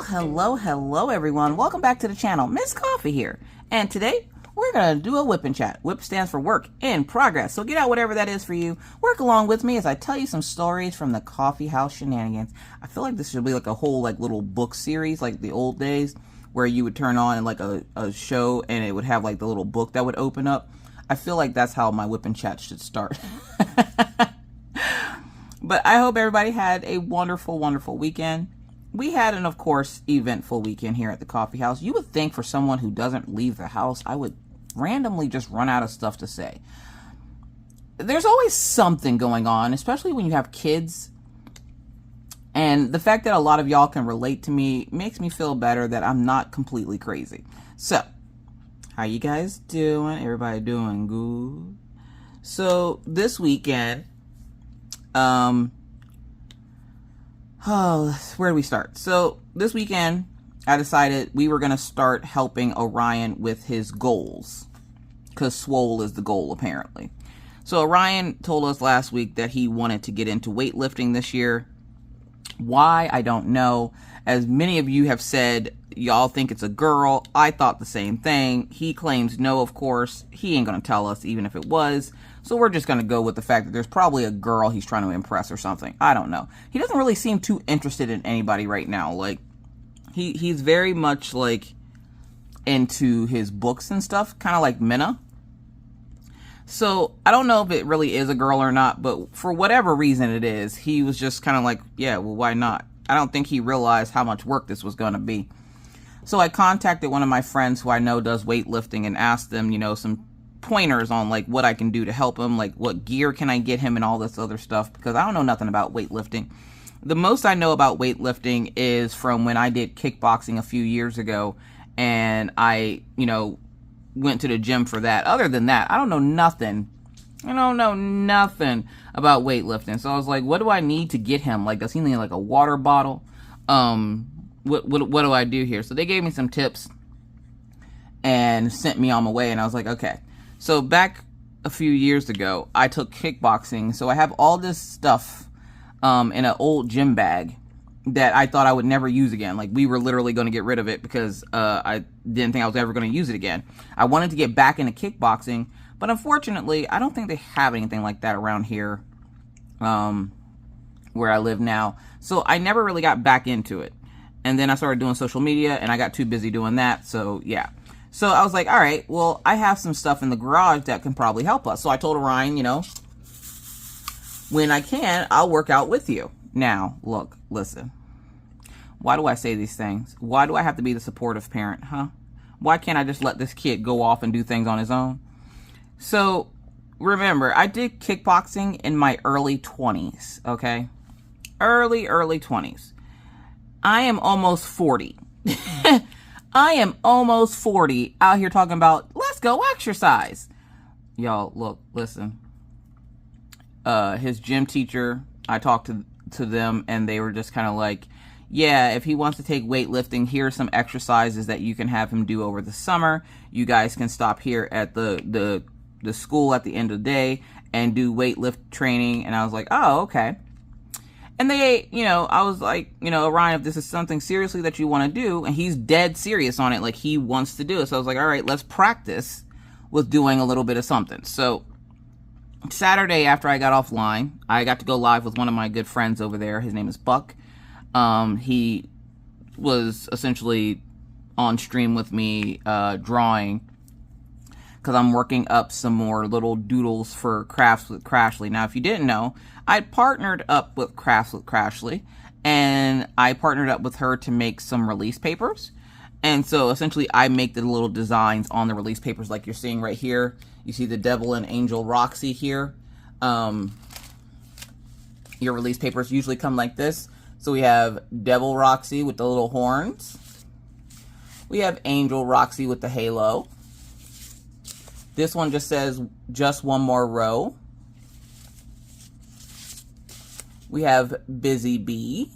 Hello everyone. Welcome back to the channel. Miss Coffee here. And today we're going to do a whip and chat. Whip stands for work in progress. So get out whatever that is for you. Work along with me as I tell you some stories from the coffee house shenanigans. I feel like this should be like a whole little book series like the old days where you would turn on like a show and it would have like the little book that would open up. I feel like that's how my whip and chat should start. But I hope everybody had a wonderful weekend. We had an, of course, eventful weekend here at the coffee house. You would think for someone who doesn't leave the house, I would randomly just run out of stuff to say. There's always something going on, especially when you have kids. And the fact that a lot of y'all can relate to me makes me feel better that I'm not completely crazy. So, how you guys doing? Everybody doing good? So, this weekend, where do we start? So this weekend, I decided we were going to start helping Orion with his goals. Because swole is the goal, apparently. So Orion told us last week that he wanted to get into weightlifting this year. Why? I don't know. As many of you have said, y'all think it's a girl. I thought the same thing. He claims no, of course. He ain't going to tell us, even if it was. So we're just going to go with the fact that there's probably a girl he's trying to impress or something. I don't know. He doesn't really seem too interested in anybody right now. Like, he's very much, like, into his books and stuff. Kind of like Minna. So, I don't know if it really is a girl or not. But for whatever reason it is, he was just kind of like, yeah, well, why not? I don't think he realized how much work this was going to be. So, I contacted one of my friends who I know does weightlifting and asked them, you know, some pointers on like what I can do to help him, like what gear can I get him and all this other stuff, because I don't know nothing about weightlifting. The most I know about weightlifting is from when I did kickboxing a few years ago, and I, you know, went to the gym for that. Other than that, I don't know nothing. I don't know nothing about weightlifting. So I was like, what do I need to get him? Like, does he need like a water bottle? What do I do here? So they gave me some tips and sent me on my way, and I was like, okay. So back a few years ago, I took kickboxing. So I have all this stuff in an old gym bag that I thought I would never use again. Like, we were literally going to get rid of it because I didn't think I was ever going to use it again. I wanted to get back into kickboxing, but unfortunately, I don't think they have anything like that around here where I live now. So I never really got back into it. And then I started doing social media, and I got too busy doing that. So, yeah. So I was like, all right, well, I have some stuff in the garage that can probably help us. So I told Orion, you know, when I can, I'll work out with you. Now, look, listen. Why do I say these things? Why do I have to be the supportive parent, huh? Why can't I just let this kid go off and do things on his own? So, remember, I did kickboxing in my early 20s, okay? Early 20s. I am almost 40. I am almost 40 out here talking about, let's go exercise. Y'all, look, listen. His gym teacher, I talked to them, and they were just kind of like, yeah, if he wants to take weightlifting, here are some exercises that you can have him do over the summer. You guys can stop here at the school at the end of the day and do weightlift training. And I was like, oh, okay. And they, you know, I was like, you know, Orion, if this is something seriously that you want to do, and he's dead serious on it, like he wants to do it. So I was like, all right, let's practice with doing a little bit of something. So Saturday after I got offline, I got to go live with one of my good friends over there. His name is Buck. He was essentially on stream with me, drawing, because I'm working up some more little doodles for Crafts with Crashly. Now, if you didn't know, I partnered up with Crafts with Crashly, and I partnered up with her to make some release papers. And so essentially I make the little designs on the release papers like you're seeing right here. You see the Devil and Angel Roxy here. Your release papers usually come like this. So we have Devil Roxy with the little horns. We have Angel Roxy with the halo. This one just says, just one more row. We have Busy Bee.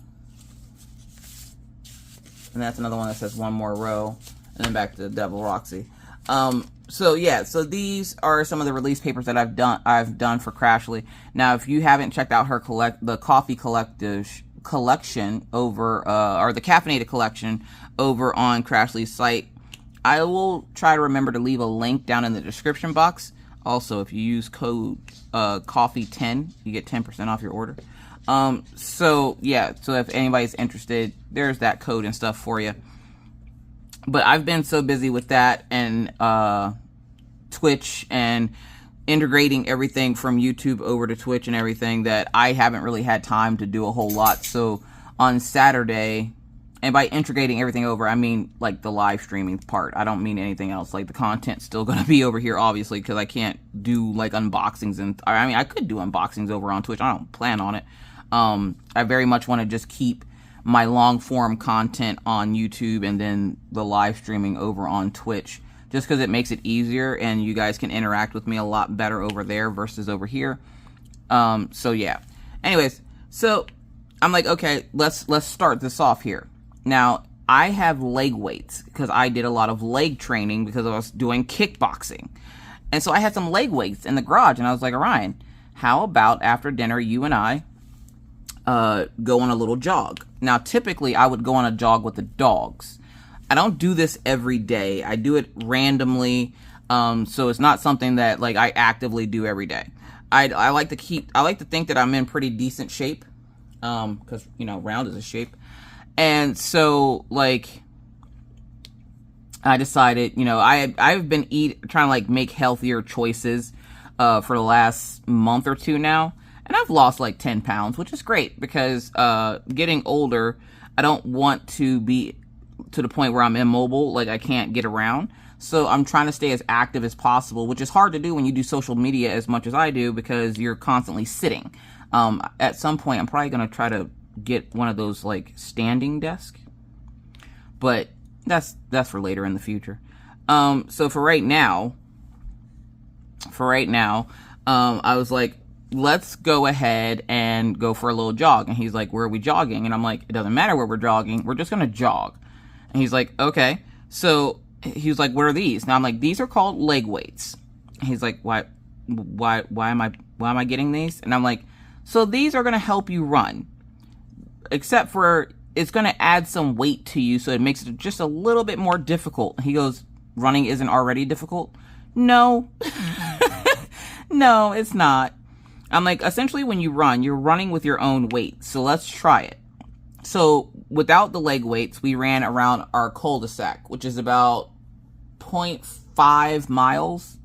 And that's another one that says one more row. And then back to the Devil Roxy. So yeah, so these are some of the release papers that I've done for Crashly. Now, if you haven't checked out her the Coffee Collective collection over, or the caffeinated collection over on Crashly's site. I will try to remember to leave a link down in the description box. Also, if you use code coffee10, you get 10% off your order. So yeah, so if anybody's interested, there's that code and stuff for you. But I've been so busy with that and Twitch and integrating everything from YouTube over to Twitch and everything that I haven't really had time to do a whole lot. So on Saturday, and by integrating everything over, I mean like the live streaming part. I don't mean anything else. Like the content's still going to be over here, obviously, because I can't do like unboxings. And I mean, I could do unboxings over on Twitch. I don't plan on it. I very much want to just keep my long form content on YouTube and then the live streaming over on Twitch, just because it makes it easier and you guys can interact with me a lot better over there versus over here. So yeah. Anyways, so I'm like, okay, let's start this off here. Now, I have leg weights because I did a lot of leg training because I was doing kickboxing. And so I had some leg weights in the garage and I was like, Orion, how about after dinner you and I go on a little jog? Now, typically I would go on a jog with the dogs. I don't do this every day. I do it randomly. So it's not something that like I actively do every day. I like to think that I'm in pretty decent shape. Cause you know, round is a shape. And so like, I decided, you know, I've been trying to like make healthier choices, for the last month or two now. And I've lost like 10 pounds, which is great because, getting older, I don't want to be to the point where I'm immobile, like I can't get around. So I'm trying to stay as active as possible, which is hard to do when you do social media as much as I do because you're constantly sitting. At some point, I'm probably going to try to get one of those like standing desks, but that's for later in the future. So for right now, I was like, let's go ahead and go for a little jog. And he's like, where are we jogging? And I'm like, it doesn't matter where we're jogging. We're just going to jog. And he's like, okay. So he was like, what are these? Now I'm like, these are called leg weights. And he's like, why am I getting these? And I'm like, so these are going to help you run, except for it's going to add some weight to you. So it makes it just a little bit more difficult. He goes, running isn't already difficult? No, no, it's not. I'm like, essentially when you run, you're running with your own weight. So let's try it. So without the leg weights, we ran around our cul-de-sac, which is about 0.5 miles.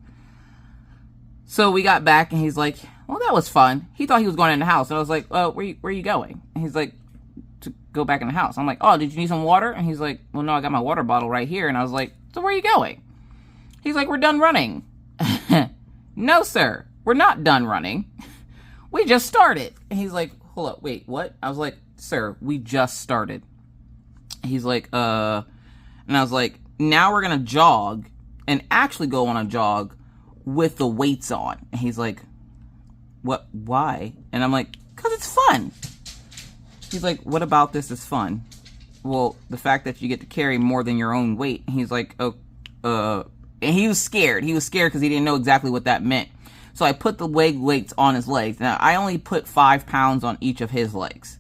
So we got back and he's like, well, that was fun. He thought he was going in the house. And I was like, oh, where are you going? And he's like, to go back in the house. I'm like, oh, did you need some water? And he's like, well, no, I got my water bottle right here. And I was like, so where are you going? He's like, we're done running. No, sir, we're not done running. We just started. And he's like, hold up, wait, what? I was like, sir, we just started. He's like, and I was like, now we're going to jog and actually go on a jog with the weights on. And he's like, what, why? And I'm like, cause it's fun. He's like, what about this is fun? Well, the fact that you get to carry more than your own weight. And he's like, oh, and he was scared. He was scared because he didn't know exactly what that meant. So I put the leg weights on his legs. Now, I only put 5 pounds on each of his legs.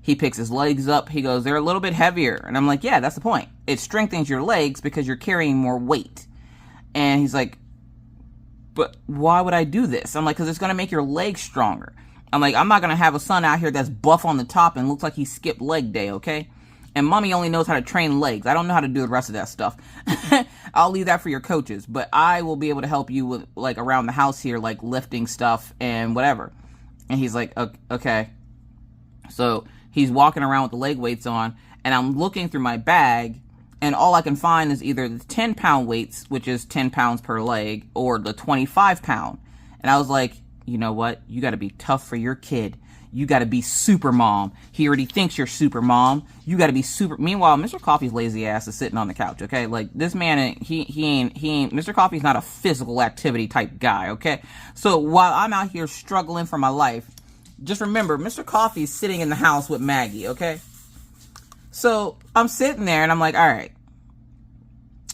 He picks his legs up. He goes, they're a little bit heavier. And I'm like, yeah, that's the point. It strengthens your legs because you're carrying more weight. And he's like, but why would I do this? I'm like, because it's going to make your legs stronger. I'm like, I'm not going to have a son out here that's buff on the top and looks like he skipped leg day, okay? And mommy only knows how to train legs. I don't know how to do the rest of that stuff. I'll leave that for your coaches. But I will be able to help you with, like, around the house here, like, lifting stuff and whatever. And he's like, okay. So he's walking around with the leg weights on. And I'm looking through my bag. And all I can find is either the 10-pound weights, which is 10 pounds per leg, or the 25-pound. And I was like, you know what? You got to be tough for your kid. You got to be super mom. He already thinks you're super mom. You got to be super. Meanwhile, Mr. Coffee's lazy ass is sitting on the couch, okay? Like, this man, he ain't, Mr. Coffee's not a physical activity type guy, okay? So while I'm out here struggling for my life, just remember, Mr. Coffee's sitting in the house with Maggie, okay? So I'm sitting there and I'm like, all right.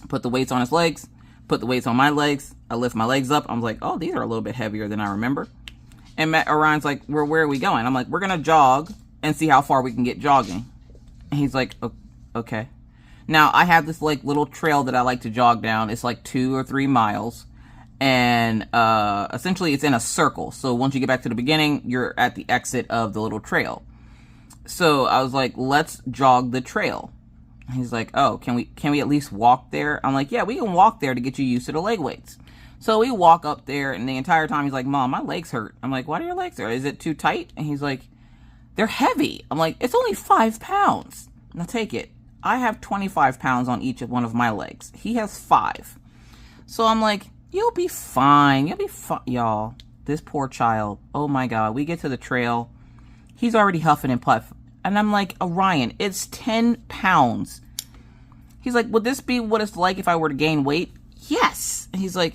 Put the weights on his legs. Put the weights on my legs. I lift my legs up. I'm like, oh, these are a little bit heavier than I remember. And Orion's like, where are we going? I'm like, we're going to jog and see how far we can get jogging. And he's like, okay. Now, I have this like little trail that I like to jog down. It's like 2 or 3 miles. And essentially it's in a circle. So once you get back to the beginning, you're at the exit of the little trail. So I was like, let's jog the trail. He's like, oh, can we at least walk there? I'm like, yeah, we can walk there to get you used to the leg weights. So we walk up there, and the entire time he's like, Mom, my legs hurt. I'm like, why do your legs hurt? Is it too tight? And he's like, they're heavy. I'm like, it's only 5 pounds. Now take it. I have 25 pounds on each of one of my legs. He has 5. So I'm like, you'll be fine. You'll be fine. Y'all, this poor child. Oh my God. We get to the trail. He's already huffing and puffing. And I'm like, Orion, it's 10 pounds. He's like, would this be what it's like if I were to gain weight? Yes. And he's like,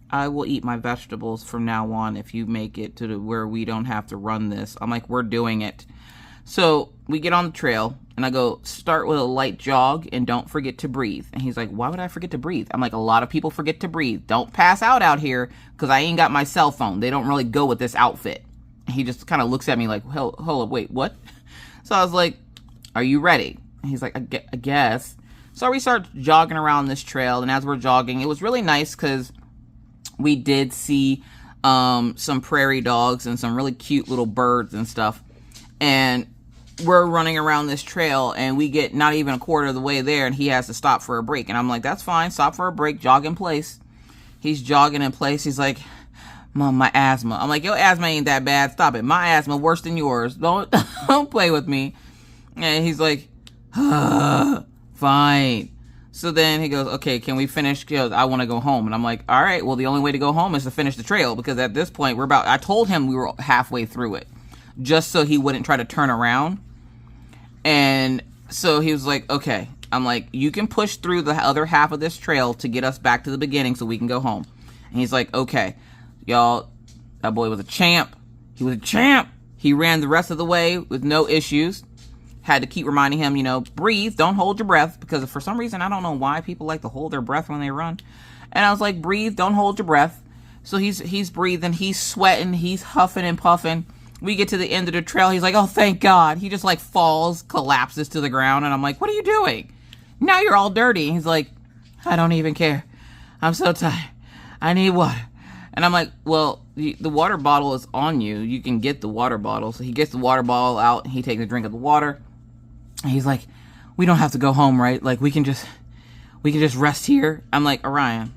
I will eat my vegetables from now on if you make it to where we don't have to run this. I'm like, we're doing it. So we get on the trail, and I go, start with a light jog and don't forget to breathe. And he's like, why would I forget to breathe? I'm like, a lot of people forget to breathe. Don't pass out here because I ain't got my cell phone. They don't really go with this outfit. And he just kind of looks at me like, hold up, wait, what? So I was like, are you ready? And he's like, I guess. So we start jogging around this trail, and as we're jogging, it was really nice because we did see some prairie dogs and some really cute little birds and stuff. And we're running around this trail, and we get not even a quarter of the way there, and he has to stop for a break. And I'm like, that's fine. Stop for a break. Jog in place. He's jogging in place. He's like, Mom, my asthma. I'm like, your asthma ain't that bad. Stop it. My asthma worse than yours. Don't play with me. And he's like, fine. So then he goes, okay, can we finish? He goes, I want to go home. And I'm like, all right, well, the only way to go home is to finish the trail, because at this point I told him we were halfway through it just so he wouldn't try to turn around. And so he was like, okay. I'm like, you can push through the other half of this trail to get us back to the beginning so we can go home. And he's like, okay. Y'all, that boy was a champ. He was a champ. He ran the rest of the way with no issues. Had to keep reminding him, breathe, don't hold your breath, because for some reason, I don't know why people like to hold their breath when they run. And I was like, breathe, don't hold your breath. So he's breathing, he's sweating, he's huffing and puffing. We get to the end of the trail. He's like, oh, thank God. He just like falls, collapses to the ground. And I'm like, what are you doing? Now you're all dirty. And he's like, I don't even care. I'm so tired. I need water. And I'm like, well, the water bottle is on you. You can get the water bottle. So he gets the water bottle out, and he takes a drink of the water. And he's like, we don't have to go home, right? Like, we can just rest here. I'm like, Orion,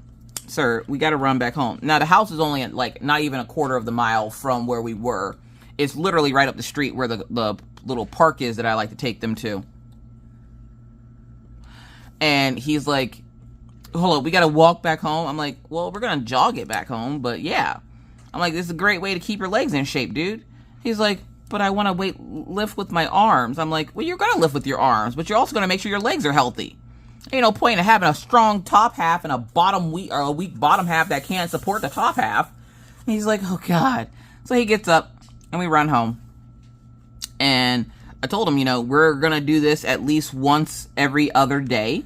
sir, we got to run back home. Now, the house is only like not even a quarter of the mile from where we were. It's literally right up the street where the little park is that I like to take them to. And he's like, hold up, we got to walk back home. I'm like, well, we're going to jog it back home, but yeah. I'm like, this is a great way to keep your legs in shape, dude. He's like, but I want to lift with my arms. I'm like, well, you're going to lift with your arms, but you're also going to make sure your legs are healthy. Ain't no point in having a strong top half and a weak bottom half that can't support the top half. And he's like, oh God. So he gets up and we run home. And I told him, we're going to do this at least once every other day,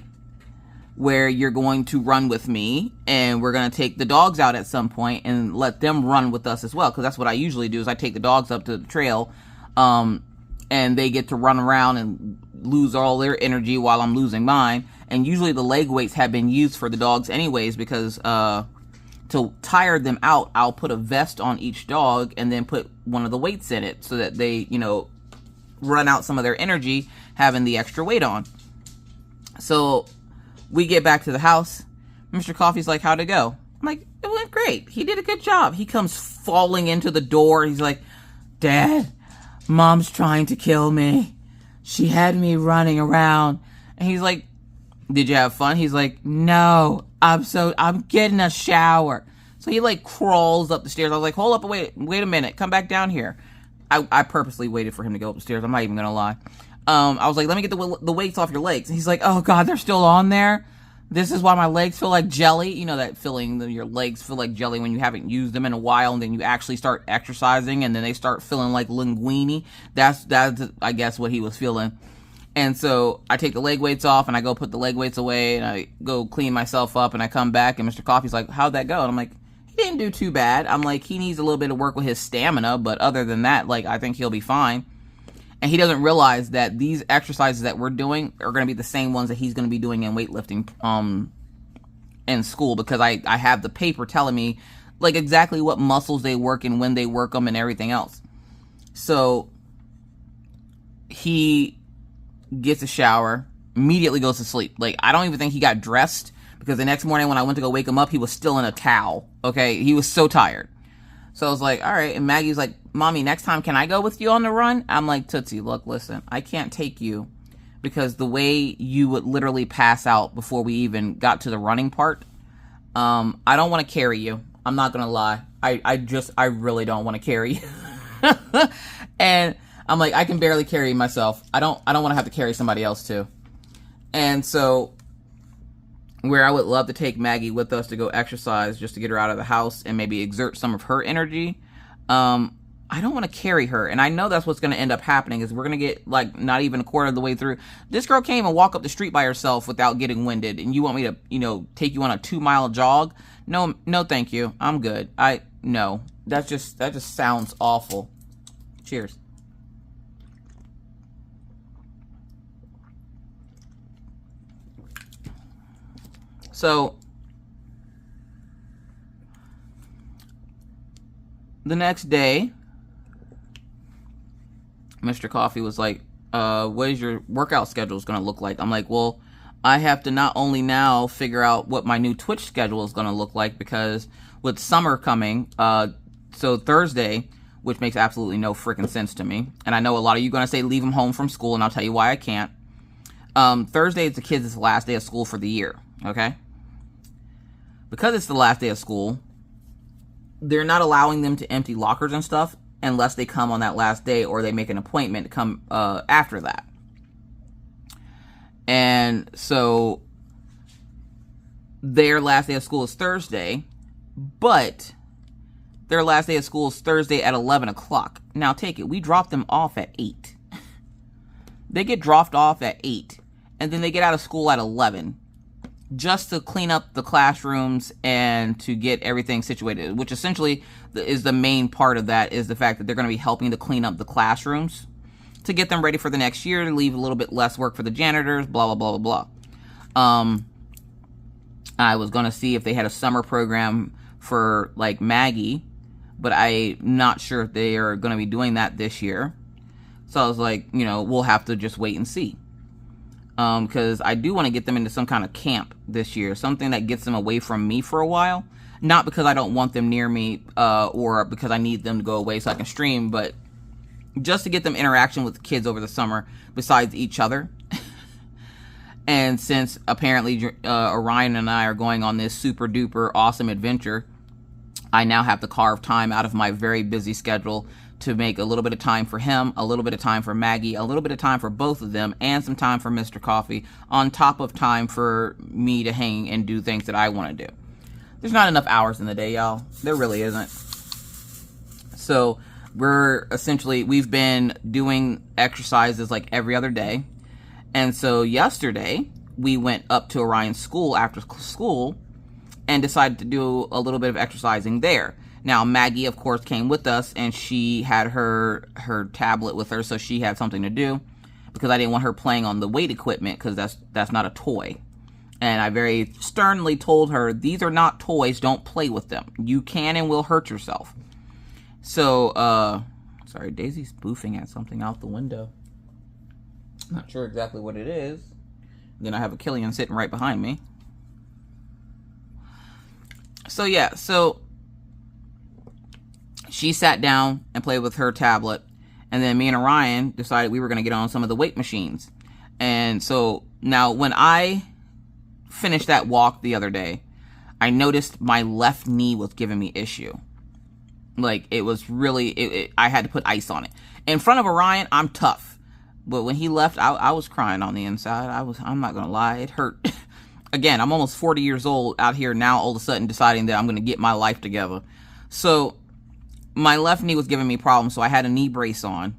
where you're going to run with me, and we're going to take the dogs out at some point and let them run with us as well. Because that's what I usually do, is I take the dogs up to the trail, and they get to run around and lose all their energy while I'm losing mine. And usually the leg weights have been used for the dogs anyways, because to tire them out, I'll put a vest on each dog and then put one of the weights in it so that they, run out some of their energy having the extra weight on. So we get back to the house. Mr. Coffee's like, how'd it go? I'm like, it went great. He did a good job. He comes falling into the door. He's like, Dad, Mom's trying to kill me. She had me running around. And he's like, did you have fun? He's like, no, I'm getting a shower. So he like crawls up the stairs. I was like, hold up, wait a minute. Come back down here. I purposely waited for him to go up the stairs. I'm not even going to lie. I was like, let me get the weights off your legs. And he's like, oh God, they're still on there. This is why my legs feel like jelly. You know that feeling that your legs feel like jelly when you haven't used them in a while, and then you actually start exercising and then they start feeling like linguine. That's I guess what he was feeling. And so I take the leg weights off and I go put the leg weights away and I go clean myself up and I come back and Mr. Coffee's like, how'd that go? And I'm like, he didn't do too bad. I'm like, he needs a little bit of work with his stamina, but other than that, like, I think he'll be fine. And he doesn't realize that these exercises that we're doing are going to be the same ones that he's going to be doing in weightlifting in school, because I have the paper telling me like exactly what muscles they work and when they work them and everything else. So he gets a shower, immediately goes to sleep. Like, I don't even think he got dressed, because the next morning when I went to go wake him up, he was still in a towel. Okay, he was so tired. So I was like, all right. And Maggie's like, Mommy, next time, can I go with you on the run? I'm like, Tootsie, look, listen, I can't take you, because the way you would literally pass out before we even got to the running part, I don't want to carry you. I'm not going to lie. I really don't want to carry you. And I'm like, I can barely carry myself. I don't want to have to carry somebody else too. And so, where I would love to take Maggie with us to go exercise, just to get her out of the house and maybe exert some of her energy, I don't want to carry her. And I know that's what's going to end up happening, is we're going to get like not even a quarter of the way through. This girl can't even walk up the street by herself without getting winded. And you want me to, you know, take you on a 2-mile jog? No, thank you. I'm good. No, that just sounds awful. Cheers. So the next day, Mr. Coffee was like, what is your workout schedule going to look like? I'm like, well, I have to not only now figure out what my new Twitch schedule is going to look like, because with summer coming, so Thursday, which makes absolutely no freaking sense to me, and I know a lot of you are going to say leave them home from school, and I'll tell you why I can't. Thursday is the kids' last day of school for the year, okay? Because it's the last day of school, they're not allowing them to empty lockers and stuff unless they come on that last day, or they make an appointment to come after that. And so their last day of school is Thursday, but their last day of school is Thursday at 11 o'clock. Now take it, we drop them off at 8. They get dropped off at 8, and then they get out of school at 11. Just to clean up the classrooms and to get everything situated, which essentially is the main part of that, is the fact that they're going to be helping to clean up the classrooms to get them ready for the next year, to leave a little bit less work for the janitors, blah, blah, blah, blah, blah. I was going to see if they had a summer program for, like, Maggie, but I'm not sure if they are going to be doing that this year. So I was like, you know, we'll have to just wait and see. Because I do want to get them into some kind of camp this year, something that gets them away from me for a while. Not because I don't want them near me, or because I need them to go away so I can stream, but just to get them interaction with the kids over the summer besides each other. And since apparently Orion and I are going on this super duper awesome adventure, I now have to carve time out of my very busy schedule to make a little bit of time for him, a little bit of time for Maggie, a little bit of time for both of them, and some time for Mr. Coffee, on top of time for me to hang and do things that I want to do. There's not enough hours in the day, y'all. There really isn't. So we've been doing exercises like every other day. And so yesterday, we went up to Orion's school after school and decided to do a little bit of exercising there. Now, Maggie, of course, came with us, and she had her tablet with her, so she had something to do, because I didn't want her playing on the weight equipment, because that's not a toy. And I very sternly told her, these are not toys, don't play with them. You can and will hurt yourself. So, sorry, Daisy's boofing at something out the window. Not sure exactly what it is. Then I have a Killian sitting right behind me. So, yeah, she sat down and played with her tablet, and then me and Orion decided we were going to get on some of the weight machines. And so now when I finished that walk the other day, I noticed my left knee was giving me issue. Like, it was really, I had to put ice on it. In front of Orion, I'm tough. But when he left, I was crying on the inside. I'm not going to lie, it hurt. Again, I'm almost 40 years old out here now, all of a sudden deciding that I'm going to get my life together. So my left knee was giving me problems, so I had a knee brace on.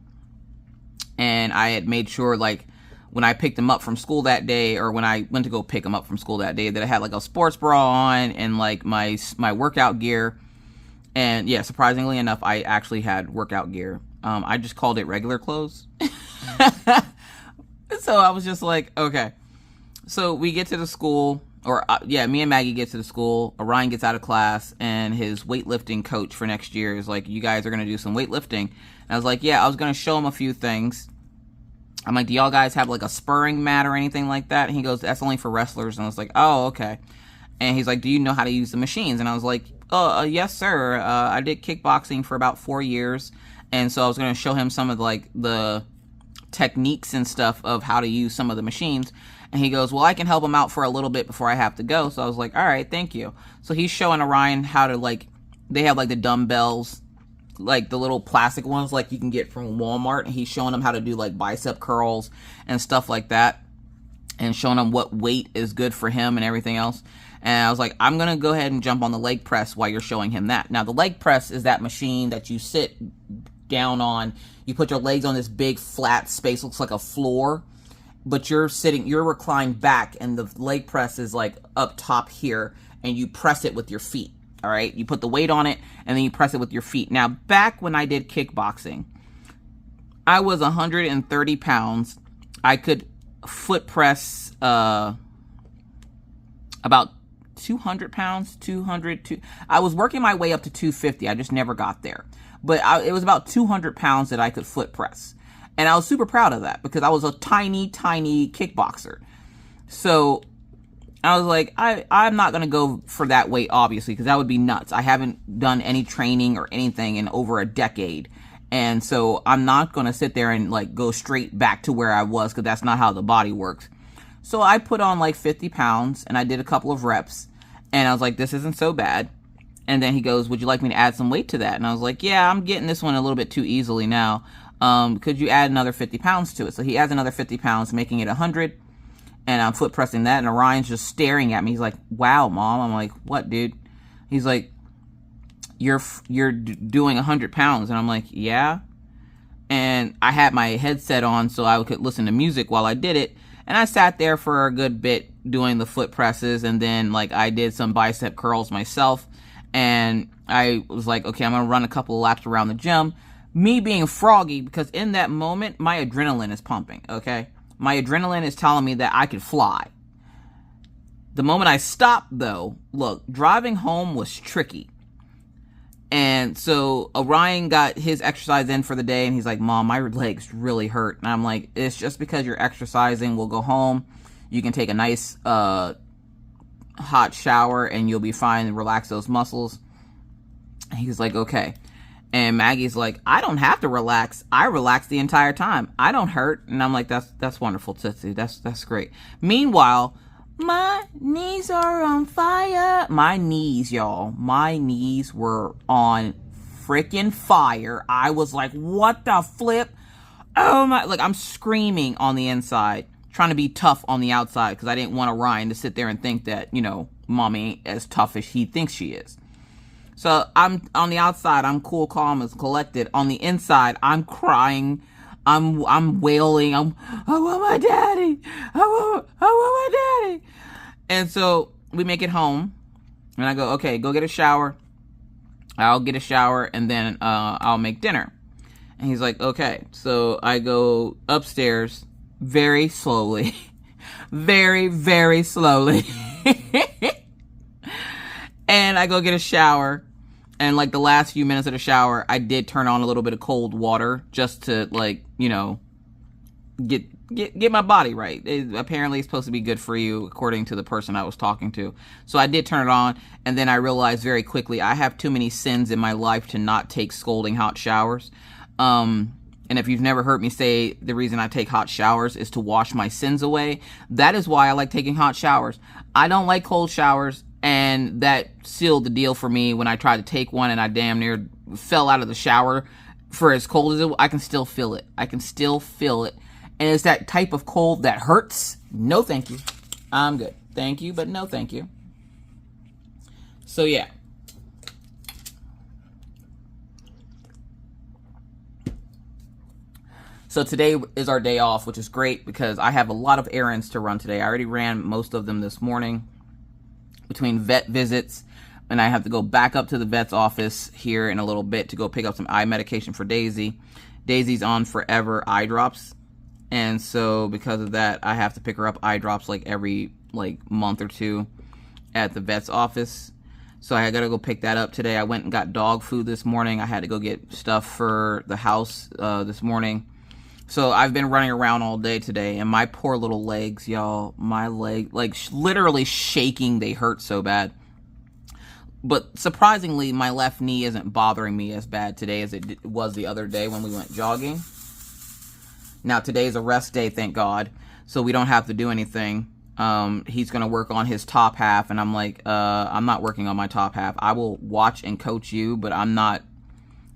And I had made sure, like, when I picked him up from school that day, or when I went to go pick him up from school that day, that I had, like, a sports bra on and, like, my workout gear. And, yeah, surprisingly enough, I actually had workout gear. I just called it regular clothes. So I was just like, okay. So we get to the school, or yeah, me and Maggie get to the school. Orion gets out of class, and his weightlifting coach for next year is like, you guys are going to do some weightlifting. And I was like, yeah, I was going to show him a few things. I'm like, do y'all guys have like a spurring mat or anything like that? And he goes, that's only for wrestlers. And I was like, oh, okay. And he's like, do you know how to use the machines? And I was like, oh, yes, sir. I did kickboxing for about 4 years. And so I was going to show him some of like the techniques and stuff of how to use some of the machines. And he goes, well, I can help him out for a little bit before I have to go. So I was like, all right, thank you. So he's showing Orion how to, like, they have like the dumbbells, like the little plastic ones like you can get from Walmart. And he's showing him how to do like bicep curls and stuff like that, and showing him what weight is good for him and everything else. And I was like, I'm going to go ahead and jump on the leg press while you're showing him that. Now, the leg press is that machine that you sit down on. You put your legs on this big flat space, looks like a floor, but you're reclined back, and the leg press is like up top here, and you press it with your feet. All right. You put the weight on it, and then you press it with your feet. Now, back when I did kickboxing, I was 130 pounds. I could foot press about 200 pounds, 200. I was working my way up to 250. I just never got there. But it was about 200 pounds that I could foot press. And I was super proud of that because I was a tiny, tiny kickboxer. So I was like, I'm not going to go for that weight, obviously, because that would be nuts. I haven't done any training or anything in over a decade. And so I'm not going to sit there and like go straight back to where I was, because that's not how the body works. So I put on like 50 pounds and I did a couple of reps, and I was like, this isn't so bad. And then he goes, would you like me to add some weight to that? And I was like, yeah, I'm getting this one a little bit too easily now. Could you add another 50 pounds to it? So he adds another 50 pounds, making it 100. And I'm foot pressing that. And Orion's just staring at me. He's like, wow, Mom. I'm like, what, dude? He's like, you're doing 100 pounds. And I'm like, yeah. And I had my headset on so I could listen to music while I did it. And I sat there for a good bit doing the foot presses. And then like I did some bicep curls myself. And I was like, okay, I'm going to run a couple of laps around the gym. Me being froggy, because in that moment, my adrenaline is pumping, okay? My adrenaline is telling me that I could fly. The moment I stopped, though, look, driving home was tricky. And so Orion got his exercise in for the day, and he's like, Mom, my legs really hurt. And I'm like, it's just because you're exercising. We'll go home. You can take a nice hot shower, and you'll be fine and relax those muscles. And he's like, okay. And Maggie's like, I don't have to relax. I relax the entire time. I don't hurt. And I'm like, that's wonderful, Tootsie. That's great. Meanwhile, my knees are on fire. My knees, y'all. My knees were on freaking fire. I was like, what the flip? Oh my, like I'm screaming on the inside, trying to be tough on the outside, because I didn't want Orion to sit there and think that, you know, Mommy ain't as tough as he thinks she is. So I'm on the outside, I'm cool, calm, and collected. On the inside, I'm crying, I'm wailing, I want my daddy, I want my daddy. And so we make it home, and I go, okay, go get a shower. I'll get a shower, and then I'll make dinner. And he's like, okay. So I go upstairs very slowly, very, very slowly. And I go get a shower. And like the last few minutes of the shower, I did turn on a little bit of cold water just to, like, you know, get my body right. Apparently it's supposed to be good for you, according to the person I was talking to. So I did turn it on, and then I realized very quickly I have too many sins in my life to not take scalding hot showers. And if you've never heard me say the reason I take hot showers is to wash my sins away, that is why I like taking hot showers. I don't like cold showers. And that sealed the deal for me when I tried to take one, and I damn near fell out of the shower. For as cold as it was, I can still feel it. I can still feel it. And it's that type of cold that hurts. No, thank you. I'm good. Thank you, but no, thank you. So, yeah. So today is our day off, which is great because I have a lot of errands to run today. I already ran most of them this morning, between vet visits, and I have to go back up to the vet's office here in a little bit to go pick up some eye medication for Daisy. Daisy's on forever eye drops, And so because of that, I have to pick her up eye drops like every month or two at the vet's office. So I gotta go pick that up today. I went and got dog food this morning. I had to go get stuff for the house this morning. So I've been running around all day today, and my poor little legs, y'all, my leg, literally shaking. They hurt so bad. But surprisingly, my left knee isn't bothering me as bad today as it was the other day when we went jogging. Now, today's a rest day, thank God, so we don't have to do anything. He's going to work on his top half, and I'm like, I'm not working on my top half. I will watch and coach you, but I'm not,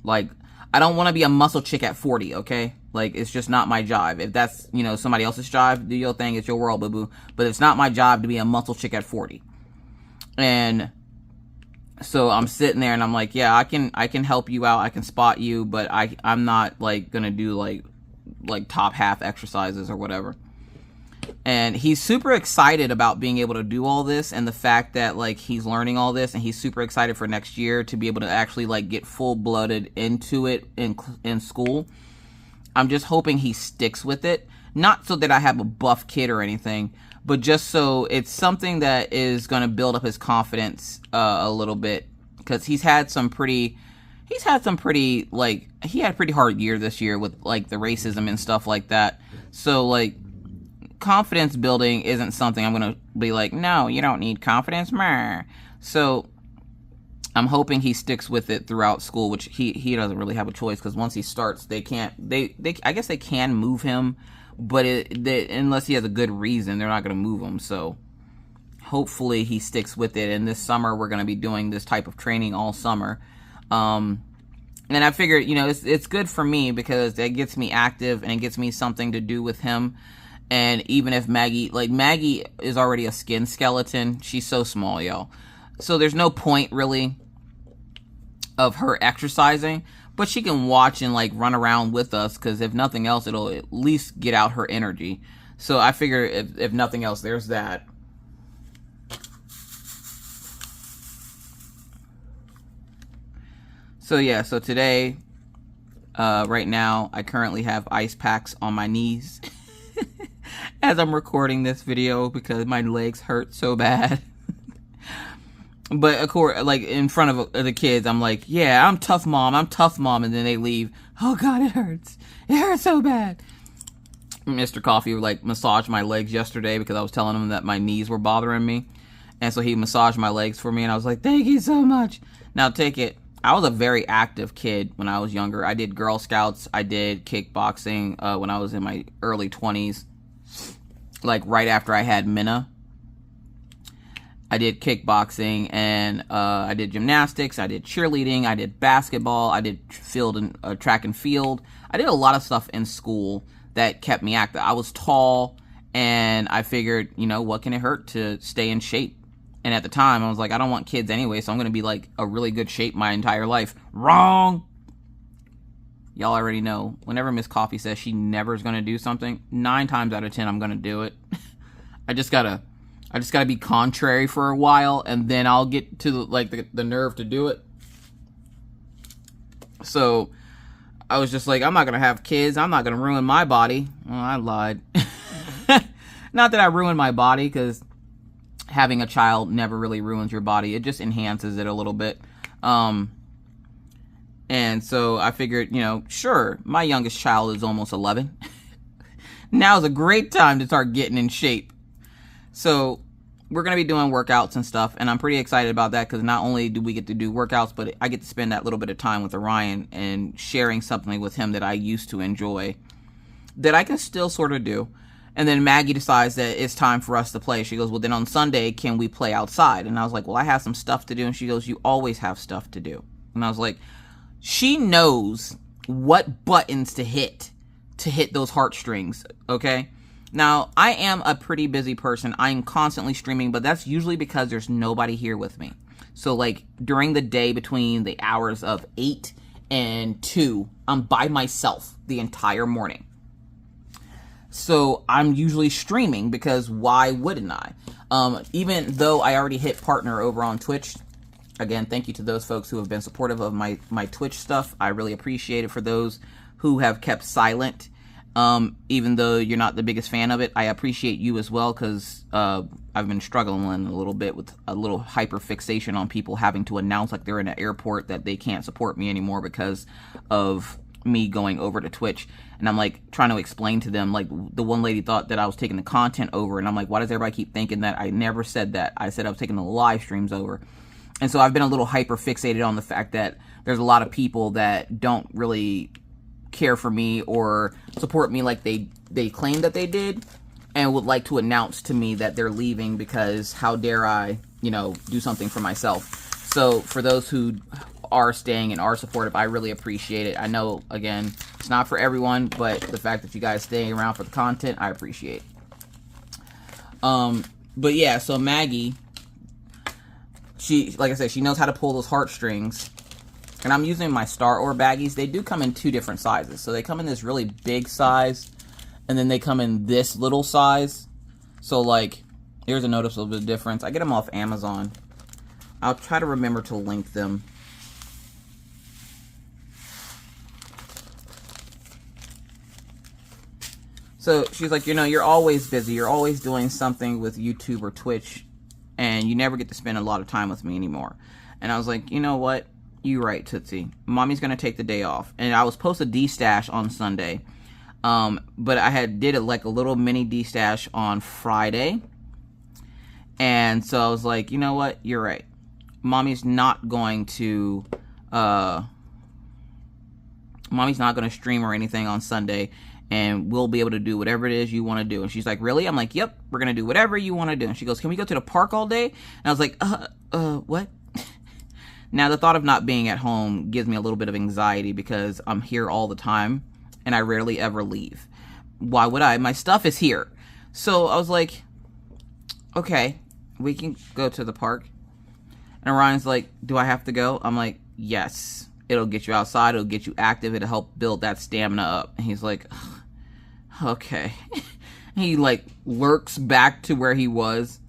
I don't want to be a muscle chick at 40, okay? It's just not my job. If that's, somebody else's job, do your thing, it's your world, boo-boo. But it's not my job to be a muscle chick at 40. And so I'm sitting there, and I'm like, yeah, I can help you out, I can spot you, but I'm not, gonna do, top half exercises or whatever. And he's super excited about being able to do all this, and the fact that he's learning all this, and he's super excited for next year to be able to actually get full-blooded into it in school. I'm just hoping he sticks with it, not so that I have a buff kid or anything, but just so it's something that is going to build up his confidence a little bit, because he had a pretty hard year this year with the racism and stuff like that. So confidence building isn't something I'm going to be no, you don't need confidence. So I'm hoping he sticks with it throughout school, which he doesn't really have a choice, because once he starts, I guess they can move him, but unless he has a good reason, they're not going to move him. So hopefully he sticks with it. And this summer, we're going to be doing this type of training all summer. And I figured, it's good for me, because it gets me active and it gets me something to do with him. And even if Maggie is already a skin skeleton, she's so small, y'all. So there's no point really of her exercising, but she can watch and run around with us, because if nothing else, it'll at least get out her energy. So I figure if nothing else, there's that. So yeah, so today, right now, I currently have ice packs on my knees as I'm recording this video, because my legs hurt so bad. But of course, in front of the kids, I'm like, yeah, I'm tough, mom. And then they leave. Oh God, it hurts. It hurts so bad. Mr. Coffee massaged my legs yesterday, because I was telling him that my knees were bothering me. And so he massaged my legs for me, and I was like, thank you so much. Now take it. I was a very active kid when I was younger. I did Girl Scouts. I did kickboxing when I was in my early 20s. Right after I had Minna. I did kickboxing, and I did gymnastics, I did cheerleading, I did basketball, I did track and field. I did a lot of stuff in school that kept me active. I was tall, and I figured, what can it hurt to stay in shape? And at the time, I was like, I don't want kids anyway, so I'm going to be a really good shape my entire life. Wrong! Y'all already know, whenever Miss Coffee says she never is going to do something, 9 times out of 10, I'm going to do it. I just gotta be contrary for a while, and then I'll get to the nerve to do it. So I was just I'm not gonna have kids. I'm not gonna ruin my body. Well, I lied. Not that I ruined my body, because having a child never really ruins your body. It just enhances it a little bit. And so I figured, sure, my youngest child is almost 11. Now's a great time to start getting in shape. So we're going to be doing workouts and stuff, and I'm pretty excited about that, because not only do we get to do workouts, but I get to spend that little bit of time with Orion and sharing something with him that I used to enjoy, that I can still sort of do. And then Maggie decides that it's time for us to play. She goes, well, then on Sunday, can we play outside? And I was like, well, I have some stuff to do. And she goes, you always have stuff to do. And I was like, she knows what buttons to hit those heartstrings, okay? Now, I am a pretty busy person. I'm constantly streaming, but that's usually because there's nobody here with me. So, during the day between the hours of 8 and 2, I'm by myself the entire morning. So, I'm usually streaming, because why wouldn't I? Even though I already hit partner over on Twitch. Again, thank you to those folks who have been supportive of my Twitch stuff. I really appreciate it. For those who have kept silent, Even though you're not the biggest fan of it, I appreciate you as well, because I've been struggling a little bit with a little hyper fixation on people having to announce like they're in an airport that they can't support me anymore because of me going over to Twitch. And I'm like trying to explain to them, like the one lady thought that I was taking the content over, and I'm like, why does everybody keep thinking that? I never said that. I said I was taking the live streams over. And so I've been a little hyper fixated on the fact that there's a lot of people that don't really care for me or support me like they claim that they did, and would like to announce to me that they're leaving because how dare I, do something for myself. So for those who are staying and are supportive, I really appreciate it. I know, again, it's not for everyone, but the fact that you guys stay around for the content, I appreciate. But yeah, so Maggie, she, like I said, she knows how to pull those heartstrings. And I'm using my Staroar Baggies. They do come in 2 different sizes. So they come in this really big size, and then they come in this little size. So, like, here's a noticeable difference. I get them off Amazon. I'll try to remember to link them. So she's like, you're always busy. You're always doing something with YouTube or Twitch, and you never get to spend a lot of time with me anymore. And I was like, you know what? You right, Tootsie. Mommy's going to take the day off. And I was supposed to de-stash on Sunday. But I did like a little mini de-stash on Friday. And so I was like, you know what? You're right. Mommy's not going to stream or anything on Sunday. And we'll be able to do whatever it is you want to do. And she's like, really? I'm like, yep, we're going to do whatever you want to do. And she goes, can we go to the park all day? And I was like, what? Now, the thought of not being at home gives me a little bit of anxiety because I'm here all the time and I rarely ever leave. Why would I? My stuff is here. So I was like, okay, we can go to the park. And Orion's like, do I have to go? I'm like, yes. It'll get you outside. It'll get you active. It'll help build that stamina up. And he's like, okay. He like lurks back to where he was.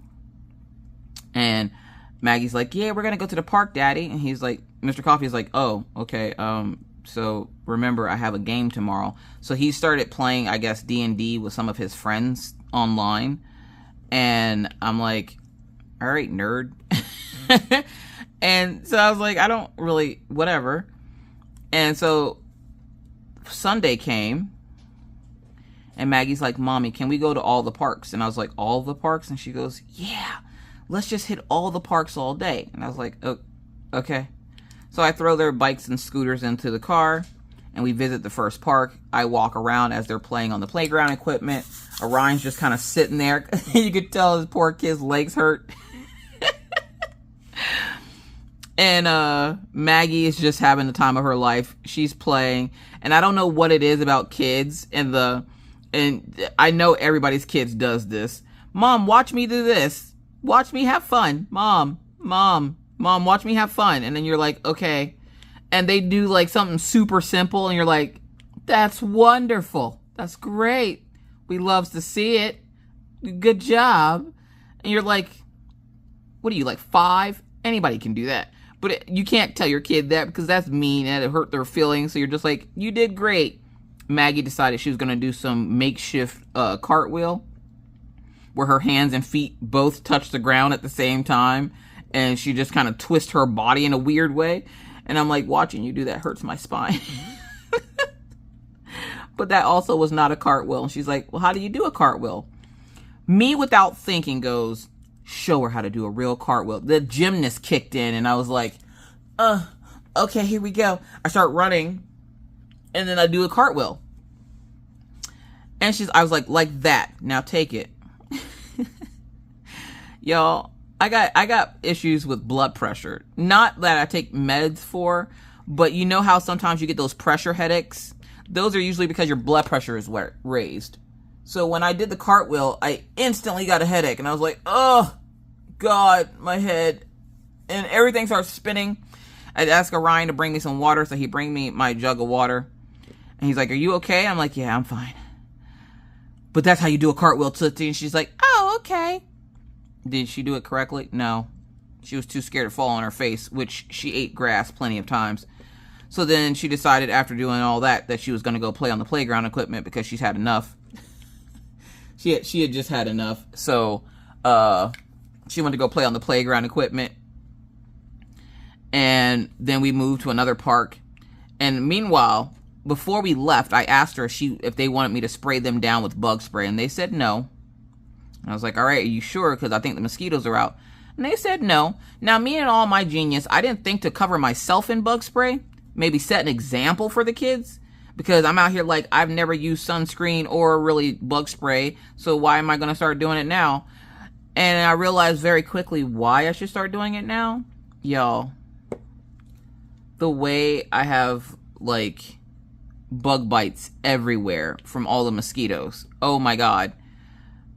And Maggie's like, yeah, we're going to go to the park, Daddy. And he's like, Mr. Coffee's like, oh, okay. So remember, I have a game tomorrow. So he started playing, I guess, D&D with some of his friends online. And I'm like, all right, nerd. And so I was like, I don't really, whatever. And so Sunday came. And Maggie's like, Mommy, can we go to all the parks? And I was like, all the parks? And she goes, yeah. Let's just hit all the parks all day. And I was like, oh, okay. So I throw their bikes and scooters into the car, and we visit the first park. I walk around as they're playing on the playground equipment. Orion's just kind of sitting there. You could tell his poor kid's legs hurt. And Maggie is just having the time of her life. She's playing. And I don't know what it is about kids. And I know everybody's kids does this. Mom, watch me do this. Watch me have fun. Mom, watch me have fun. And then you're like, okay. And they do like something super simple. And you're like, that's wonderful. That's great. We loves to see it. Good job. And you're like, what are you, like 5? Anybody can do that. But you can't tell your kid that because that's mean and it hurt their feelings. So you're just like, you did great. Maggie decided she was going to do some makeshift cartwheel, where her hands and feet both touch the ground at the same time. And she just kind of twists her body in a weird way. And I'm like, watching you do that hurts my spine. But that also was not a cartwheel. And she's like, well, how do you do a cartwheel? Me, without thinking, goes, show her how to do a real cartwheel. The gymnast kicked in. And I was like, okay, here we go. I start running. And then I do a cartwheel. And I was like that. Now take it. Y'all, I got issues with blood pressure. Not that I take meds for, but you know how sometimes you get those pressure headaches? Those are usually because your blood pressure is raised. So when I did the cartwheel, I instantly got a headache. And I was like, oh, God, my head. And everything starts spinning. I'd ask Orion to bring me some water, so he bring me my jug of water. And he's like, are you okay? I'm like, yeah, I'm fine. But that's how you do a cartwheel, Tootsie. And she's like, oh, okay. Did she do it correctly? No. She was too scared to fall on her face, which she ate grass plenty of times. So then she decided after doing all that she was going to go play on the playground equipment because she's had enough. she had just had enough. So she went to go play on the playground equipment. And then we moved to another park. And meanwhile, before we left, I asked her if they wanted me to spray them down with bug spray. And they said no. And I was like, all right, are you sure? Because I think the mosquitoes are out. And they said no. Now, me and all my genius, I didn't think to cover myself in bug spray. Maybe set an example for the kids. Because I'm out here like, I've never used sunscreen or really bug spray. So why am I going to start doing it now? And I realized very quickly why I should start doing it now. Y'all, the way I have, like, bug bites everywhere from all the mosquitoes. Oh, my God.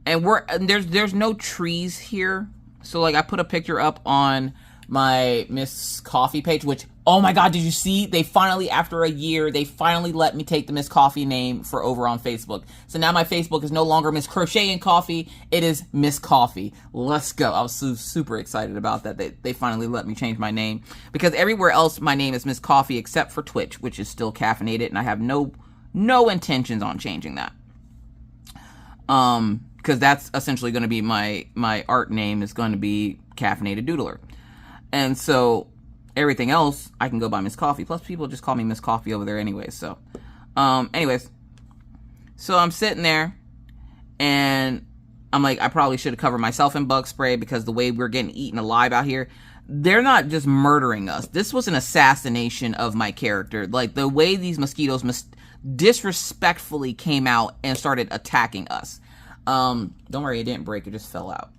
And there's no trees here. So, like, I put a picture up on my Miss Coffee page, which, oh my God, did you see? They finally, after a year, they finally let me take the Miss Coffee name for over on Facebook. So now my Facebook is no longer Miss Crocheting Coffee. It is Miss Coffee. Let's go. I was super excited about that. They finally let me change my name. Because everywhere else, my name is Miss Coffee, except for Twitch, which is still caffeinated. And I have no intentions on changing that. Because that's essentially going to be my art name is going to be Caffeinated Doodler. And so everything else, I can go by Miss Coffee. Plus, people just call me Miss Coffee over there anyway. So, anyways. So, I'm sitting there. And I'm like, I probably should have covered myself in bug spray. Because the way we're getting eaten alive out here. They're not just murdering us. This was an assassination of my character. Like, the way these mosquitoes disrespectfully came out and started attacking us. Don't worry, it didn't break. It just fell out.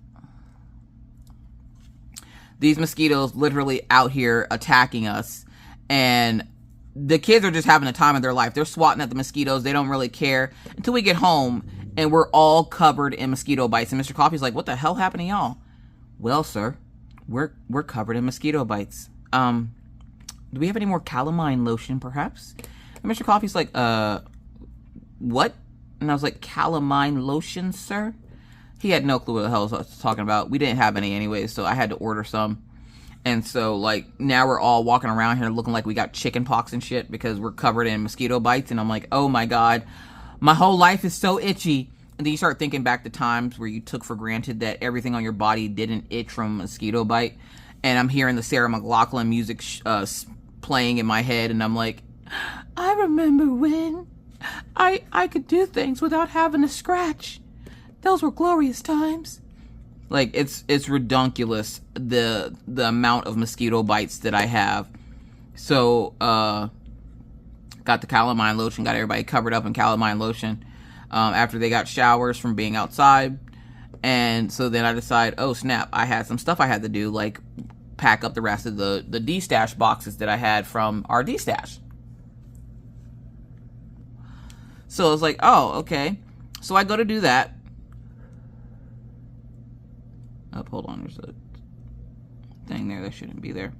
These mosquitoes literally out here attacking us. And the kids are just having a time of their life. They're swatting at the mosquitoes. They don't really care. Until we get home and we're all covered in mosquito bites. And Mr. Coffee's like, what the hell happened to y'all? Well, sir, we're covered in mosquito bites. Do we have any more calamine lotion, perhaps? And Mr. Coffee's like, what? And I was like, calamine lotion, sir? He had no clue what the hell I was talking about. We didn't have any anyways, so I had to order some. And so, like, now we're all walking around here looking like we got chicken pox and shit because we're covered in mosquito bites. And I'm like, oh my God, my whole life is so itchy. And then you start thinking back to times where you took for granted that everything on your body didn't itch from a mosquito bite. And I'm hearing the Sarah McLachlan music playing in my head. And I'm like, I remember when I could do things without having to scratch. Those were glorious times. Like, it's redonkulous, the amount of mosquito bites that I have. So, got the calamine lotion, got everybody covered up in calamine lotion after they got showers from being outside. And so then I decided, oh snap, I had some stuff I had to do, like pack up the rest of the D-stash boxes that I had from our D-stash. So I was like, oh, okay. So I go to do that. Oh, hold on, there's a thing there that shouldn't be there.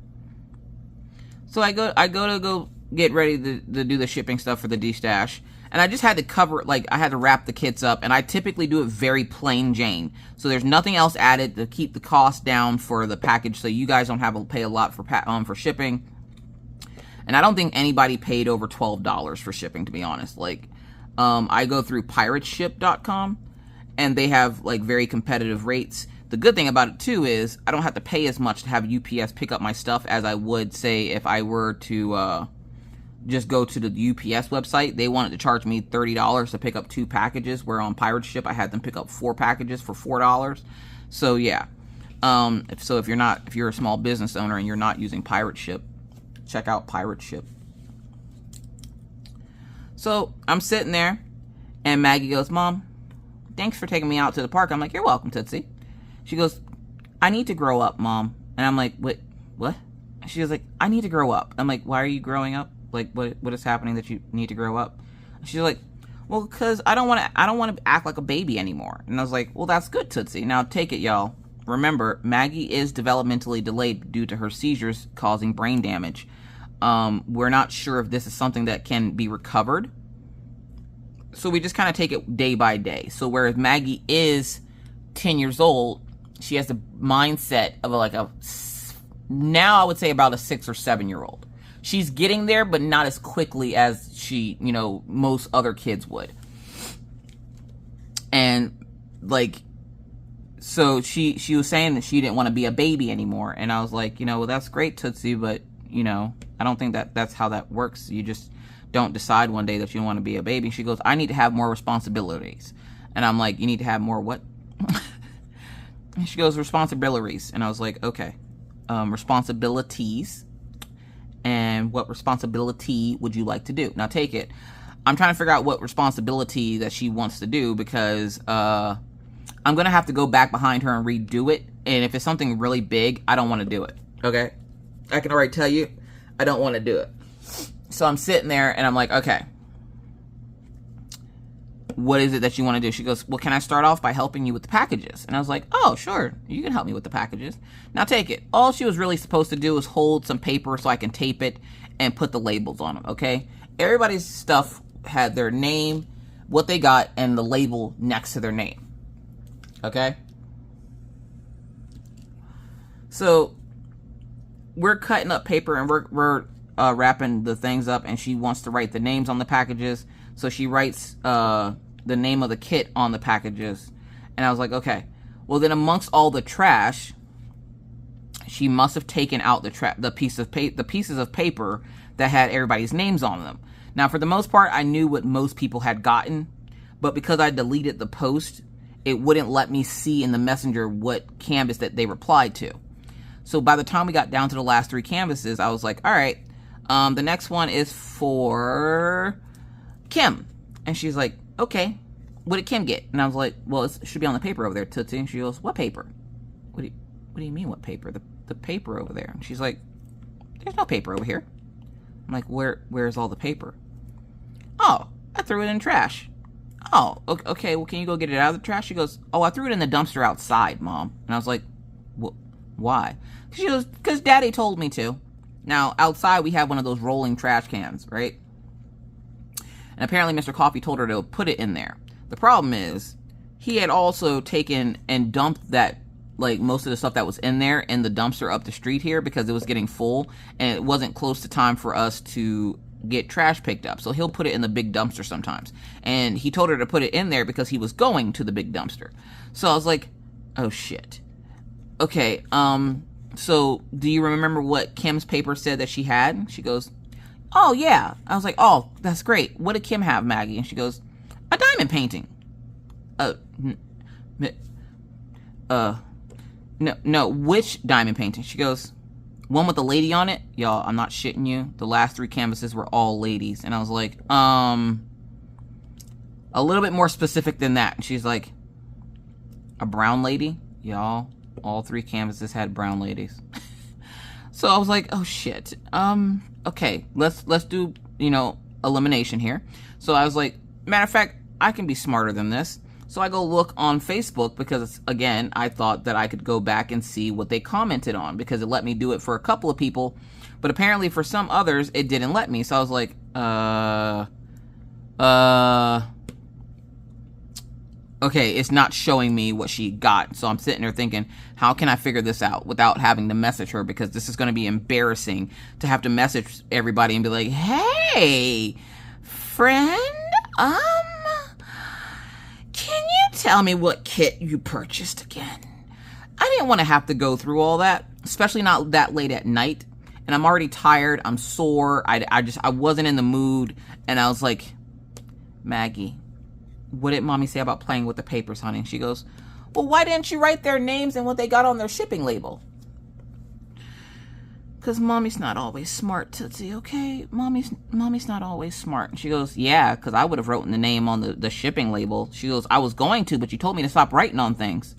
So I go to get ready to do the shipping stuff for the D-stash. And I just had to cover, like, I had to wrap the kits up. And I typically do it very plain Jane. So there's nothing else added to keep the cost down for the package. So you guys don't have to pay a lot for shipping. And I don't think anybody paid over $12 for shipping, to be honest. Like, I go through pirateship.com. And they have, like, very competitive rates. The good thing about it, too, is I don't have to pay as much to have UPS pick up my stuff as I would, say, if I were to just go to the UPS website. They wanted to charge me $30 to pick up 2 packages, where on Pirate Ship, I had them pick up 4 packages for $4. So, yeah. If you're a small business owner and you're not using Pirate Ship, check out Pirate Ship. So, I'm sitting there, and Maggie goes, Mom, thanks for taking me out to the park. I'm like, you're welcome, Tootsie. She goes, I need to grow up, Mom. And I'm like, what? She was like, I need to grow up. I'm like, why are you growing up? Like, what is happening that you need to grow up? She's like, well, because I don't want to act like a baby anymore. And I was like, well, that's good, Tootsie. Now take it, y'all. Remember, Maggie is developmentally delayed due to her seizures causing brain damage. We're not sure if this is something that can be recovered. So we just kind of take it day by day. So whereas Maggie is 10 years old, she has the mindset of now I would say about a 6 or 7 year old. she's getting there, but not as quickly as she, you know, most other kids would. And like, so she was saying that she didn't want to be a baby anymore. And I was like, you know, well, that's great, Tootsie, but, you know, I don't think that's how that works. You just don't decide one day that you want to be a baby. She goes, I need to have more responsibilities. And I'm like, you need to have more what? And she goes, responsibilities. And I was like, okay, responsibilities. And what responsibility would you like to do? Now take it. I'm trying to figure out what responsibility that she wants to do, because I'm going to have to go back behind her and redo it. And if it's something really big, I don't want to do it. Okay? I can already tell you, I don't want to do it. So I'm sitting there and I'm like, okay, what is it that you want to do? She goes, well, can I start off by helping you with the packages? And I was like, oh, sure, you can help me with the packages. Now take it. All she was really supposed to do is hold some paper so I can tape it and put the labels on them, okay? Everybody's stuff had their name, what they got, and the label next to their name, okay? So we're cutting up paper and we're wrapping the things up, and she wants to write the names on the packages. So she writes the name of the kit on the packages. And I was like, okay. Well, then amongst all the trash, she must have taken out the pieces of paper that had everybody's names on them. Now, for the most part, I knew what most people had gotten, but because I deleted the post, it wouldn't let me see in the messenger what canvas that they replied to. So by the time we got down to the last 3 canvases, I was like, all right, the next one is for Kim. And she's like, okay, what did Kim get? And I was like, well, it should be on the paper over there, Tootsie. And she goes, what paper? What do you mean, what paper? The paper over there. And she's like, there's no paper over here. I'm like, where's all the paper? Oh, I threw it in the trash. Oh, okay, well, can you go get it out of the trash? She goes, oh, I threw it in the dumpster outside, Mom. And I was like, why? She goes, because Daddy told me to. Now, outside, we have one of those rolling trash cans, right? And apparently Mr. Coffee told her to put it in there. The problem is, he had also taken and dumped that, like, most of the stuff that was in there in the dumpster up the street here, because it was getting full, and it wasn't close to time for us to get trash picked up. So he'll put it in the big dumpster sometimes. And he told her to put it in there because he was going to the big dumpster. So I was like, oh shit. Okay, so do you remember what Kim's paper said that she had? She goes, oh yeah. I was like, oh, that's great. What did Kim have, Maggie? And she goes, a diamond painting. No, which diamond painting? She goes, one with the lady on it. Y'all, I'm not shitting you. The last 3 canvases were all ladies. And I was like, a little bit more specific than that. And she's like, a brown lady? Y'all, all 3 canvases had brown ladies. So I was like, oh shit. Okay, let's do, elimination here. So I was like, matter of fact, I can be smarter than this. So I go look on Facebook because, again, I thought that I could go back and see what they commented on, because it let me do it for a couple of people, but apparently for some others, it didn't let me. So I was like, okay, it's not showing me what she got. So I'm sitting there thinking, how can I figure this out without having to message her? Because this is going to be embarrassing to have to message everybody and be like, hey, friend, can you tell me what kit you purchased again? I didn't want to have to go through all that, especially not that late at night. And I'm already tired. I'm sore. I wasn't in the mood. And I was like, Maggie, what did Mommy say about playing with the papers, honey? And she goes, well, why didn't you write their names and what they got on their shipping label? Because Mommy's not always smart, Tootsie, okay? Mommy's not always smart. And she goes, yeah, because I would have written the name on the shipping label. She goes, I was going to, but you told me to stop writing on things.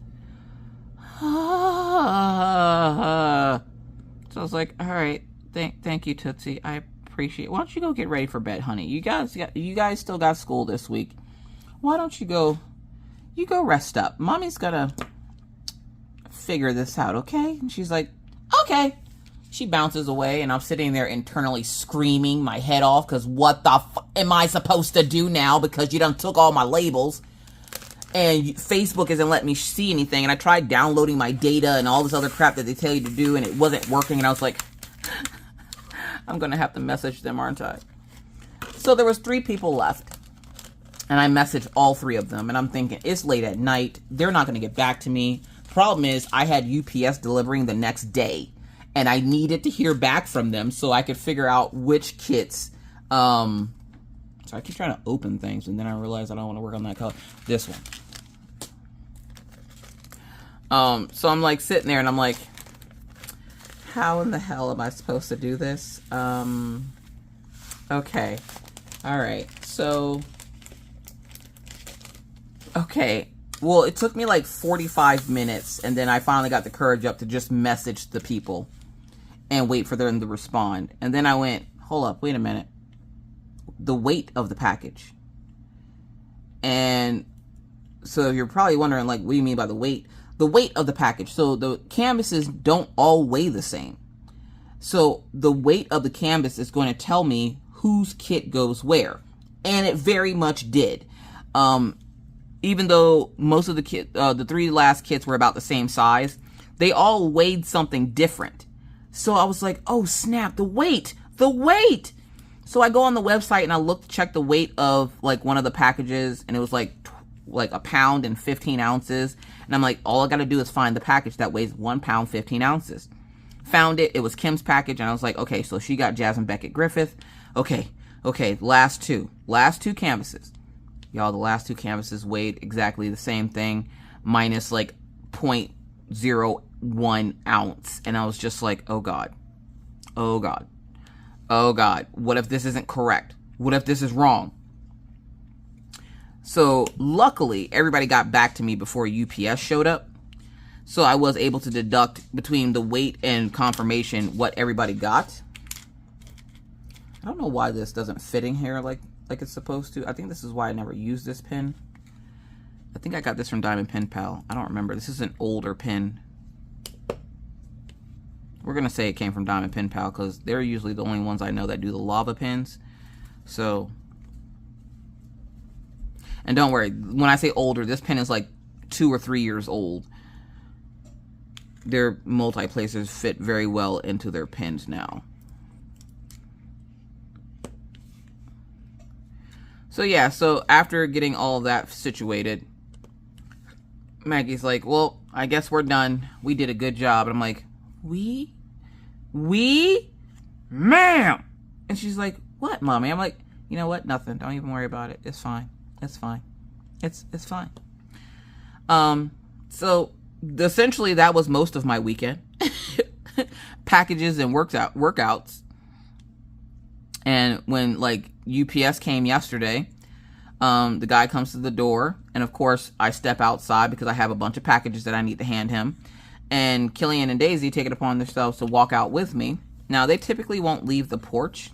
So I was like, all right, thank you, Tootsie. I appreciate it. Why don't you go get ready for bed, honey? You guys still got school this week. Why don't you go rest up. Mommy's gonna figure this out, okay? And she's like, okay. She bounces away, and I'm sitting there internally screaming my head off, because what the am I supposed to do now, because you done took all my labels, and Facebook isn't letting me see anything, and I tried downloading my data and all this other crap that they tell you to do, and it wasn't working, and I was like, I'm going to have to message them, aren't I? So there was 3 people left. And I messaged all 3 of them. And I'm thinking, it's late at night. They're not going to get back to me. Problem is, I had UPS delivering the next day. And I needed to hear back from them so I could figure out which kits. So I keep trying to open things. And then I realize I don't want to work on that color. This one. So I'm like sitting there and I'm like, how in the hell am I supposed to do this? Okay. All right. So, okay. Well, it took me like 45 minutes and then I finally got the courage up to just message the people and wait for them to respond. And then I went, hold up, wait a minute. The weight of the package. And so you're probably wondering, like, what do you mean by the weight? The weight of the package. So the canvases don't all weigh the same. So the weight of the canvas is going to tell me whose kit goes where. And it very much did. Even though most of the 3 last kits were about the same size, they all weighed something different. So I was like, oh snap, the weight. So I go on the website and I check the weight of like one of the packages, and it was like a pound and 15 ounces. And I'm like, all I got to do is find the package that weighs 1 pound, 15 ounces. Found it. It was Kim's package. And I was like, okay, so she got Jasmine Beckett Griffith. Okay. Last two canvases. Y'all, the last 2 canvases weighed exactly the same thing, minus like 0.01 ounce. And I was just like, oh God. What if this isn't correct? What if this is wrong? So luckily, everybody got back to me before UPS showed up. So I was able to deduct between the weight and confirmation what everybody got. I don't know why this doesn't fit in here like it's supposed to. I think this is why I never used this pin. I think I got this from Diamond Pen Pal. I don't remember. This is an older pin. We're going to say it came from Diamond Pen Pal because they're usually the only ones I know that do the lava pins. So, and don't worry, when I say older, this pen is like 2 or 3 years old. Their multi-placers fit very well into their pins now. So yeah, so after getting all of that situated, Maggie's like, well, I guess we're done. We did a good job. And I'm like, we? Ma'am! And she's like, what, Mommy? I'm like, you know what? Nothing. Don't even worry about it. It's fine. It's fine. It's fine. So essentially that was most of my weekend. Packages and workouts. And when like UPS came yesterday, the guy comes to the door, and of course I step outside because I have a bunch of packages that I need to hand him. And Killian and Daisy take it upon themselves to walk out with me. Now they typically won't leave the porch.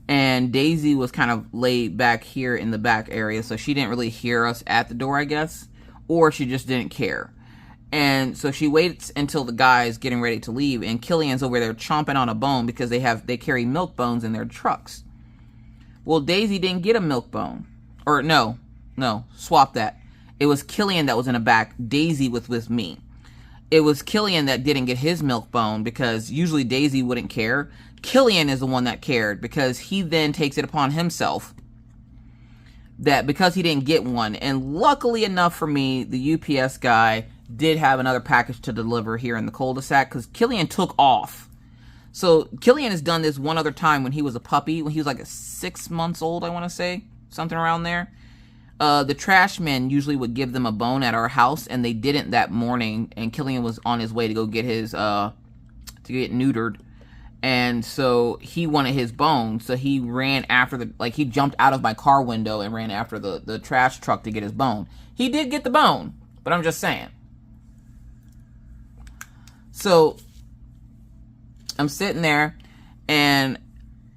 And Daisy was kind of laid back here in the back area, so she didn't really hear us at the door, I guess. Or she just didn't care. And so she waits until the guy's getting ready to leave, and Killian's over there chomping on a bone because they carry milk bones in their trucks. Well, Daisy didn't get a milk bone. Or no, swap that. It was Killian that was in the back. Daisy was with me. It was Killian that didn't get his milk bone because usually Daisy wouldn't care. Killian is the one that cared because he then takes it upon himself that because he didn't get one. And luckily enough for me, the UPS guy did have another package to deliver here in the cul-de-sac because Killian took off. So Killian has done this one other time when he was a puppy, when he was like 6 months old, I want to say, something around there. The trash men usually would give them a bone at our house, and they didn't that morning. And Killian was on his way to go get his to get neutered, and so he wanted his bone. So he ran after he jumped out of my car window and ran after the trash truck to get his bone. He did get the bone, but I'm just saying. So I'm sitting there, and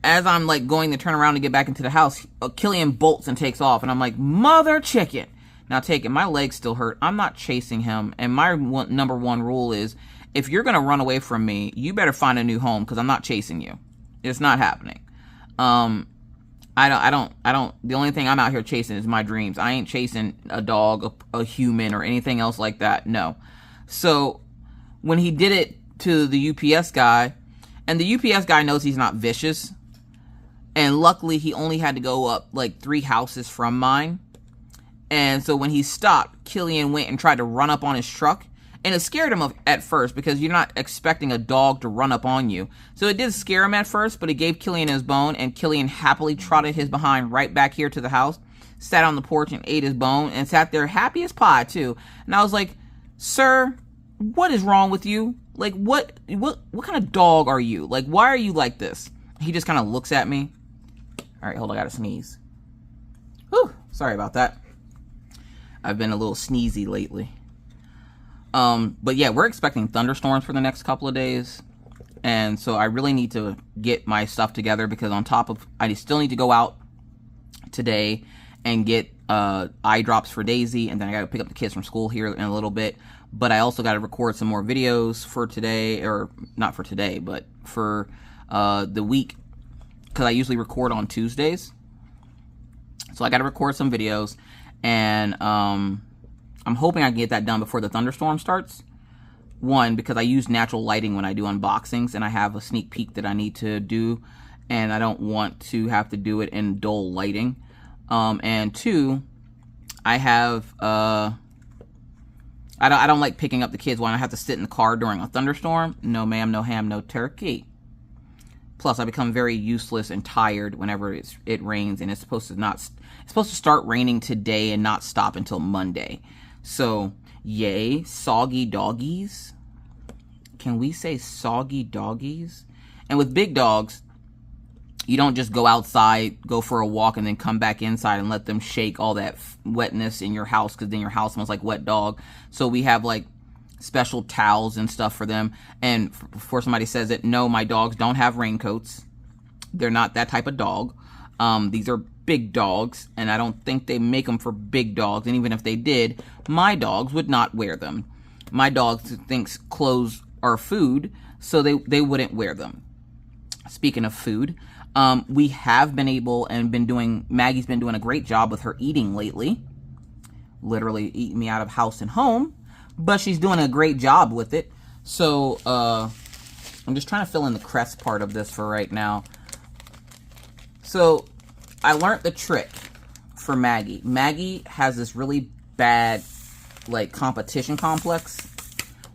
as I'm like going to turn around to get back into the house, Killian bolts and takes off, and I'm like, mother chicken. Now take it, my legs still hurt. I'm not chasing him, and my number one rule is, if you're gonna run away from me, you better find a new home because I'm not chasing you. It's not happening. I don't. The only thing I'm out here chasing is my dreams. I ain't chasing a dog, a human, or anything else like that. No. So when he did it to the UPS guy, And the UPS guy knows he's not vicious. And luckily, he only had to go up like 3 houses from mine. And so when he stopped, Killian went and tried to run up on his truck. And it scared him at first because you're not expecting a dog to run up on you. So it did scare him at first, but it gave Killian his bone. And Killian happily trotted his behind right back here to the house. Sat on the porch and ate his bone. And sat there happy as pie, too. And I was like, sir, what is wrong with you? Like, what kind of dog are you? Like, why are you like this? He just kind of looks at me. All right, hold on, I gotta sneeze. Whew, sorry about that. I've been a little sneezy lately. But yeah, we're expecting thunderstorms for the next couple of days. And so I really need to get my stuff together because on top of, I still need to go out today and get eye drops for Daisy. And then I gotta pick up the kids from school here in a little bit. But I also got to record some more videos for today, or not for today, but for the week, because I usually record on Tuesdays. So I got to record some videos, and I'm hoping I can get that done before the thunderstorm starts. One, because I use natural lighting when I do unboxings, and I have a sneak peek that I need to do, and I don't want to have to do it in dull lighting. And two, I have... I don't like picking up the kids when I have to sit in the car during a thunderstorm. No ma'am, no ham, no turkey. Plus, I become very useless and tired whenever it rains, and it's supposed to start raining today and not stop until Monday. So, yay, soggy doggies. Can we say soggy doggies? And with big dogs, you don't just go outside, go for a walk, and then come back inside and let them shake all that wetness in your house, because then your house smells like wet dog. So we have like special towels and stuff for them. And before somebody says it, no, my dogs don't have raincoats. They're not that type of dog. These are big dogs, and I don't think they make them for big dogs. And even if they did, my dogs would not wear them. My dog thinks clothes are food, so they wouldn't wear them. Speaking of food, we have been able and been doing, Maggie's been doing a great job with her eating lately. Literally eating me out of house and home, but she's doing a great job with it. So, I'm just trying to fill in the crest part of this for right now. So, I learned the trick for Maggie. Maggie has this really bad, like, competition complex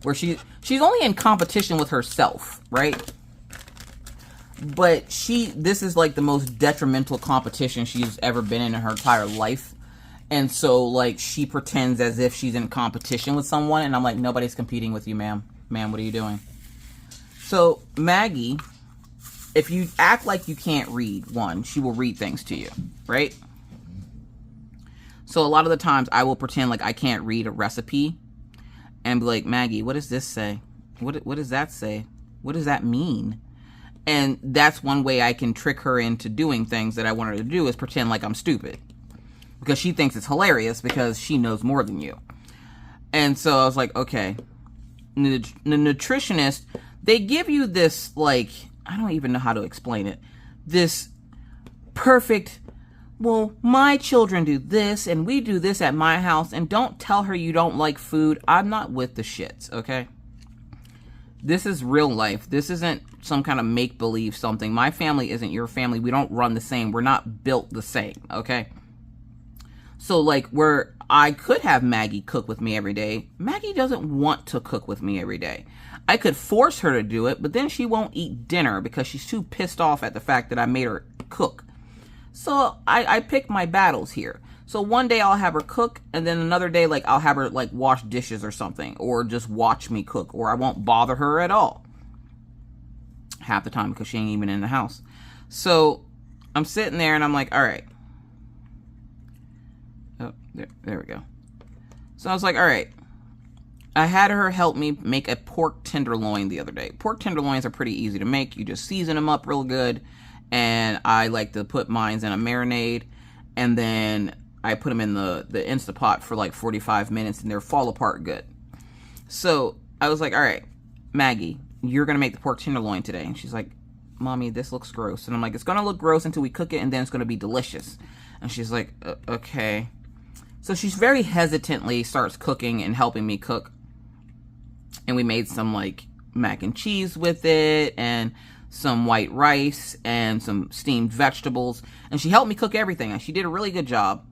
where she's only in competition with herself, right? But this is like the most detrimental competition she's ever been in her entire life. And so, like, she pretends as if she's in competition with someone. And I'm like, nobody's competing with you, ma'am. Ma'am, what are you doing? So, Maggie, if you act like you can't read, one, she will read things to you, right? So, a lot of the times, I will pretend like I can't read a recipe. And be like, Maggie, what does this say? What does that say? What does that mean? And that's one way I can trick her into doing things that I want her to do, is pretend like I'm stupid. Because she thinks it's hilarious because she knows more than you. And so I was like, okay. The nutritionist, they give you this, like, I don't even know how to explain it. This perfect, well, my children do this and we do this at my house. And don't tell her you don't like food. I'm not with the shits, okay? This is real life. This isn't some kind of make-believe something. My family isn't your family. We don't run the same. We're not built the same, okay? So, like, where I could have Maggie cook with me every day, Maggie doesn't want to cook with me every day. I could force her to do it, but then she won't eat dinner because she's too pissed off at the fact that I made her cook. So, I pick my battles here. So, one day I'll have her cook, and then another day, like, I'll have her, like, wash dishes or something, or just watch me cook, or I won't bother her at all. Half the time, because she ain't even in the house. So, I'm sitting there, and I'm like, all right. Oh, there we go. So I was like, all right. I had her help me make a pork tenderloin the other day. Pork tenderloins are pretty easy to make. You just season them up real good. And I like to put mine in a marinade. And then I put them in the Instapot for like 45 minutes. And they're fall apart good. So I was like, all right, Maggie, you're going to make the pork tenderloin today. And she's like, Mommy, this looks gross. And I'm like, it's going to look gross until we cook it. And then it's going to be delicious. And she's like, okay. So she's very hesitantly starts cooking and helping me cook. And we made some, like, mac and cheese with it. And some white rice, and some steamed vegetables. And she helped me cook everything, and she did a really good job.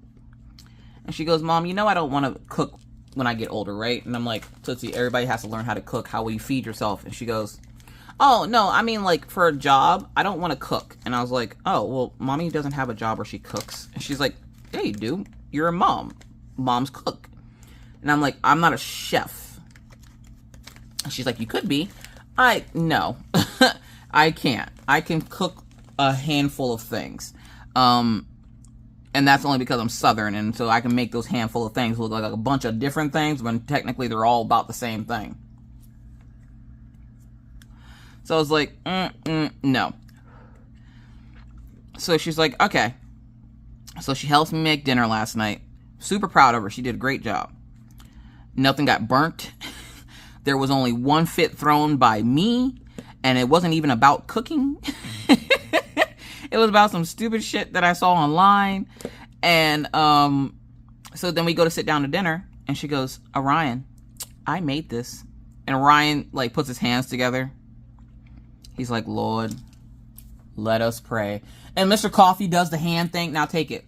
And she goes, Mom, I don't want to cook when I get older, right? And I'm like, Tootsie, everybody has to learn how to cook. How will you feed yourself? And she goes, oh, no, I mean, like, for a job, I don't want to cook. And I was like, oh, well, Mommy doesn't have a job where she cooks. And she's like, yeah, you do. You're a mom. Moms cook. And I'm like, I'm not a chef. And she's like, you could be. No, I can't. I can cook a handful of things. And that's only because I'm Southern. And so I can make those handful of things look like a bunch of different things when technically they're all about the same thing. So I was like, no. So she's like, okay. So she helps me make dinner last night. Super proud of her. She did a great job. Nothing got burnt. There was only one fit thrown by me. And it wasn't even about cooking. It was about some stupid shit that I saw online. And so then we go to sit down to dinner. And she goes, Orion, I made this. And Orion, like, puts his hands together. He's like, Lord, let us pray. And Mr. Coffee does the hand thing. Now take it.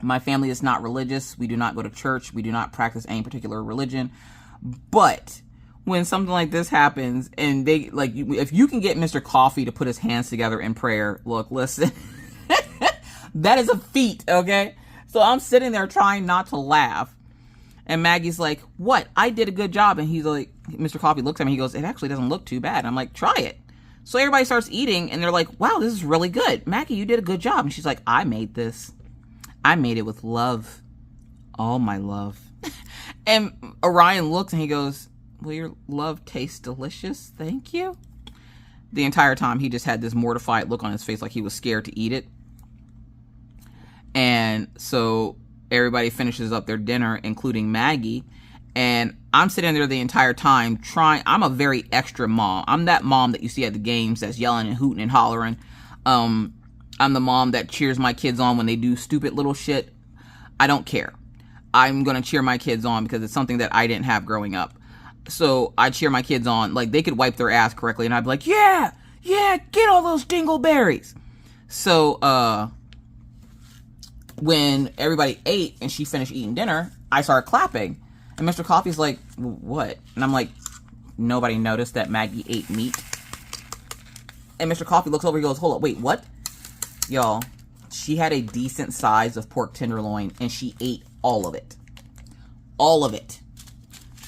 My family is not religious. We do not go to church. We do not practice any particular religion. But when something like this happens, and they, like, if you can get Mr. Coffee to put his hands together in prayer, look, listen, that is a feat, okay? So I'm sitting there trying not to laugh. And Maggie's like, what? I did a good job. And he's like, Mr. Coffee looks at me. He goes, it actually doesn't look too bad. I'm like, try it. So everybody starts eating, and they're like, wow, this is really good. Maggie, you did a good job. And she's like, I made this. I made it with love. All my love. And Orion looks, and he goes, well, your love tastes delicious. Thank you. The entire time, he just had this mortified look on his face like he was scared to eat it. And so everybody finishes up their dinner, including Maggie. And I'm sitting there the entire time I'm a very extra mom. I'm that mom that you see at the games that's yelling and hooting and hollering. I'm the mom that cheers my kids on when they do stupid little shit. I don't care. I'm going to cheer my kids on because it's something that I didn't have growing up. So I cheer my kids on. Like, they could wipe their ass correctly, and I'd be like, yeah, get all those dingleberries. So, when everybody ate and she finished eating dinner, I started clapping. And Mr. Coffee's like, what? And I'm like, nobody noticed that Maggie ate meat. And Mr. Coffee looks over, he goes, hold up, wait, what? Y'all, she had a decent size of pork tenderloin, and she ate all of it. All of it.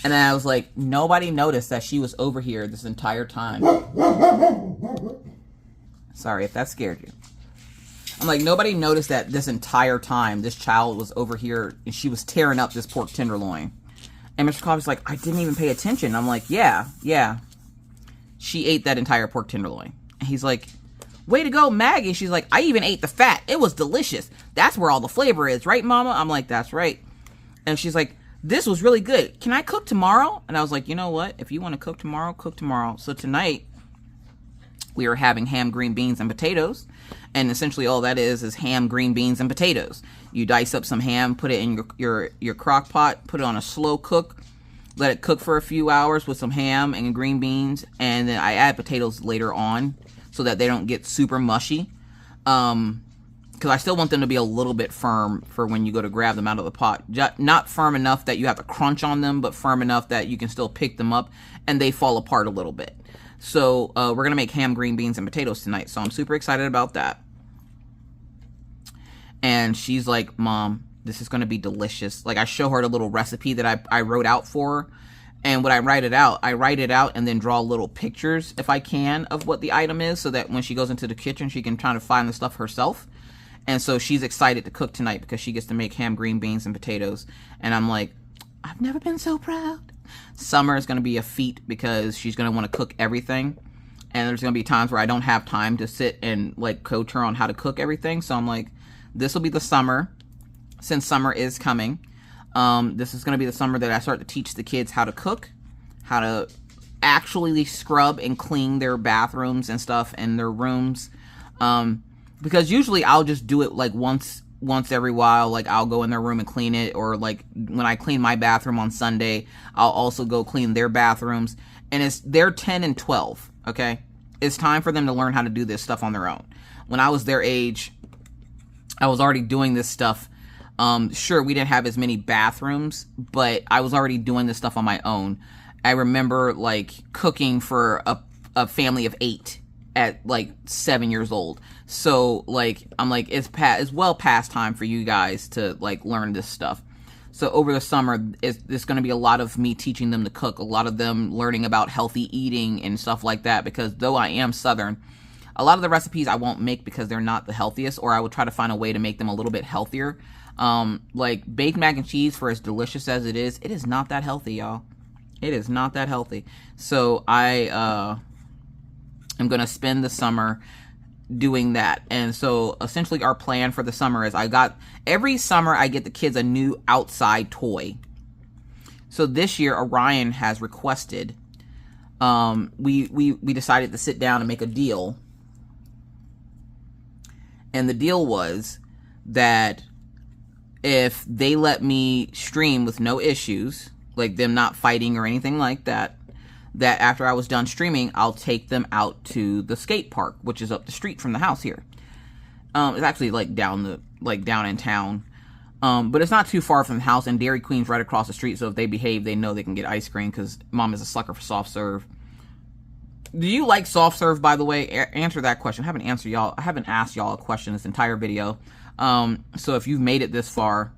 And then I was like, nobody noticed that she was over here this entire time. Sorry if that scared you. I'm like, nobody noticed that this entire time this child was over here and she was tearing up this pork tenderloin. And Mr. Coffee's like, I didn't even pay attention. I'm like, yeah. She ate that entire pork tenderloin. And he's like, way to go, Maggie. She's like, I even ate the fat. It was delicious. That's where all the flavor is, right, Mama? I'm like, that's right. And she's like, this was really good. Can I cook tomorrow? And I was like, you know what? If you want to cook tomorrow, cook tomorrow. So tonight, we are having ham, green beans, and potatoes. And essentially all that is ham, green beans, and potatoes. You dice up some ham, put it in your crock pot, put it on a slow cook, let it cook for a few hours with some ham and green beans, and then I add potatoes later on so that they don't get super mushy. Because I still want them to be a little bit firm for when you go to grab them out of the pot. Not firm enough that you have to crunch on them, but firm enough that you can still pick them up and they fall apart a little bit. So we're going to make ham, green beans, and potatoes tonight. So I'm super excited about that. And she's like, Mom, this is going to be delicious. Like, I show her the little recipe that I wrote out for her. And when I write it out and then draw little pictures, if I can, of what the item is, so that when she goes into the kitchen, she can try to find the stuff herself. And so she's excited to cook tonight because she gets to make ham, green beans, and potatoes. And I'm like, I've never been so proud. Summer is going to be a feat because she's going to want to cook everything. And there's going to be times where I don't have time to sit and, like, coach her on how to cook everything. So I'm like, this will be the summer, since summer is coming. This is going to be the summer that I start to teach the kids how to cook, how to actually scrub and clean their bathrooms and stuff and their rooms. Because usually I'll just do it like once every while. Like, I'll go in their room and clean it, or like when I clean my bathroom on Sunday, I'll also go clean their bathrooms. And they're 10 and 12, okay? It's time for them to learn how to do this stuff on their own. When I was their age, I was already doing this stuff. Sure, we didn't have as many bathrooms, but I was already doing this stuff on my own. I remember like cooking for a family of 8 at like 7 years old. So like, I'm like, it's well past time for you guys to like learn this stuff. So over the summer, there's going to be a lot of me teaching them to cook, a lot of them learning about healthy eating and stuff like that, because though I am Southern, a lot of the recipes I won't make because they're not the healthiest, or I would try to find a way to make them a little bit healthier. Like baked mac and cheese, for as delicious as it is not that healthy, y'all. It is not that healthy. So I am going to spend the summer doing that. And so essentially our plan for the summer is every summer I get the kids a new outside toy. So this year Orion has requested, we decided to sit down and make a deal. And the deal was that if they let me stream with no issues, like them not fighting or anything like that, that after I was done streaming, I'll take them out to the skate park, which is up the street from the house here. It's actually like down in town. But it's not too far from the house, and Dairy Queen's right across the street, so if they behave, they know they can get ice cream, because Mom is a sucker for soft serve. Do you like soft serve, by the way? Answer that question. I haven't asked y'all a question this entire video. So if you've made it this far,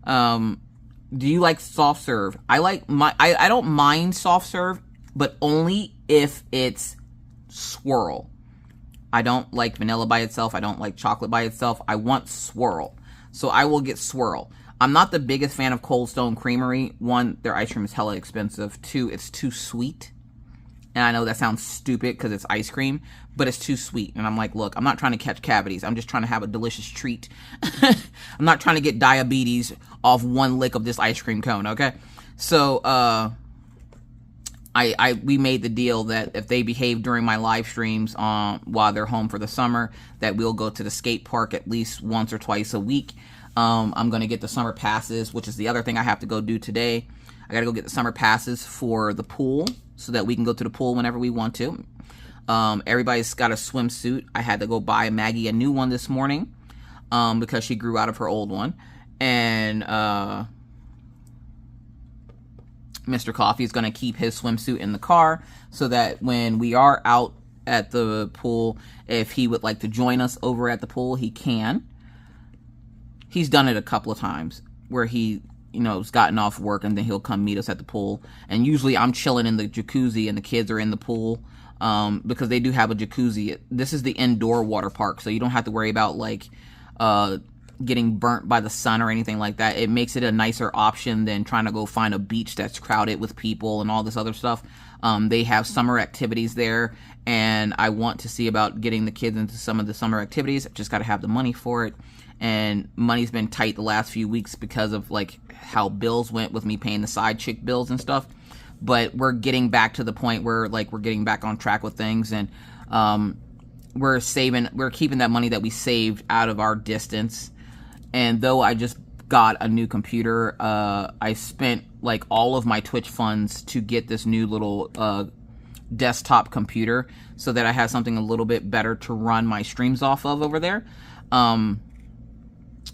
do you like soft serve? I don't mind soft serve, but only if it's swirl. I don't like vanilla by itself. I don't like chocolate by itself. I want swirl. So I will get swirl. I'm not the biggest fan of Cold Stone Creamery. 1, their ice cream is hella expensive. 2, it's too sweet. And I know that sounds stupid because it's ice cream, but it's too sweet. And I'm like, look, I'm not trying to catch cavities. I'm just trying to have a delicious treat. I'm not trying to get diabetes off 1 lick of this ice cream cone, okay? So, we made the deal that if they behave during my live streams while they're home for the summer, that we'll go to the skate park at least once or twice a week. I'm going to get the summer passes, which is the other thing I have to go do today. I got to go get the summer passes for the pool so that we can go to the pool whenever we want to. Everybody's got a swimsuit. I had to go buy Maggie a new one this morning because she grew out of her old one. And Mr. Coffee is going to keep his swimsuit in the car so that when we are out at the pool, if he would like to join us over at the pool, he can. He's done it a couple of times where he, has gotten off work and then he'll come meet us at the pool. And usually I'm chilling in the jacuzzi and the kids are in the pool because they do have a jacuzzi. This is the indoor water park, so you don't have to worry about getting burnt by the sun or anything like that. It makes it a nicer option than trying to go find a beach that's crowded with people and all this other stuff. They have summer activities there, and I want to see about getting the kids into some of the summer activities. I've just got to have the money for it, and money's been tight the last few weeks because of how bills went with me paying the side chick bills and stuff. But we're getting back to the point where we're getting back on track with things, and we're keeping that money that we saved out of our distance. And though I just got a new computer, I spent all of my Twitch funds to get this new little desktop computer so that I have something a little bit better to run my streams off of over there.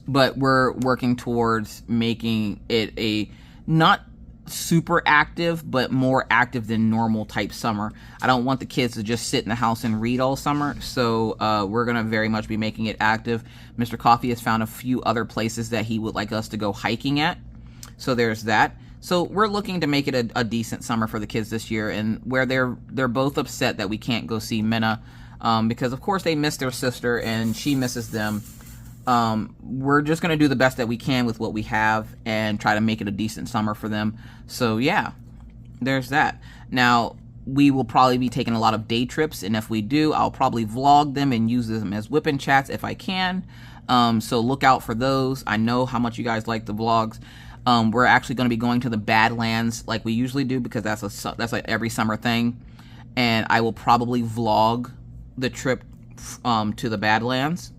But we're working towards making it a not super active, but more active than normal type summer. I don't want the kids to just sit in the house and read all summer, so we're going to very much be making it active. Mr. Coffee has found a few other places that he would like us to go hiking at, so there's that. So we're looking to make it a decent summer for the kids this year, and where they're both upset that we can't go see Minna, because of course they miss their sister and she misses them. We're just going to do the best that we can with what we have and try to make it a decent summer for them. So yeah, there's that. Now, we will probably be taking a lot of day trips, and if we do, I'll probably vlog them and use them as whipping chats if I can. So look out for those. I know how much you guys like the vlogs. We're actually going to be going to the Badlands like we usually do, because that's like every summer thing. And I will probably vlog the trip to the Badlands,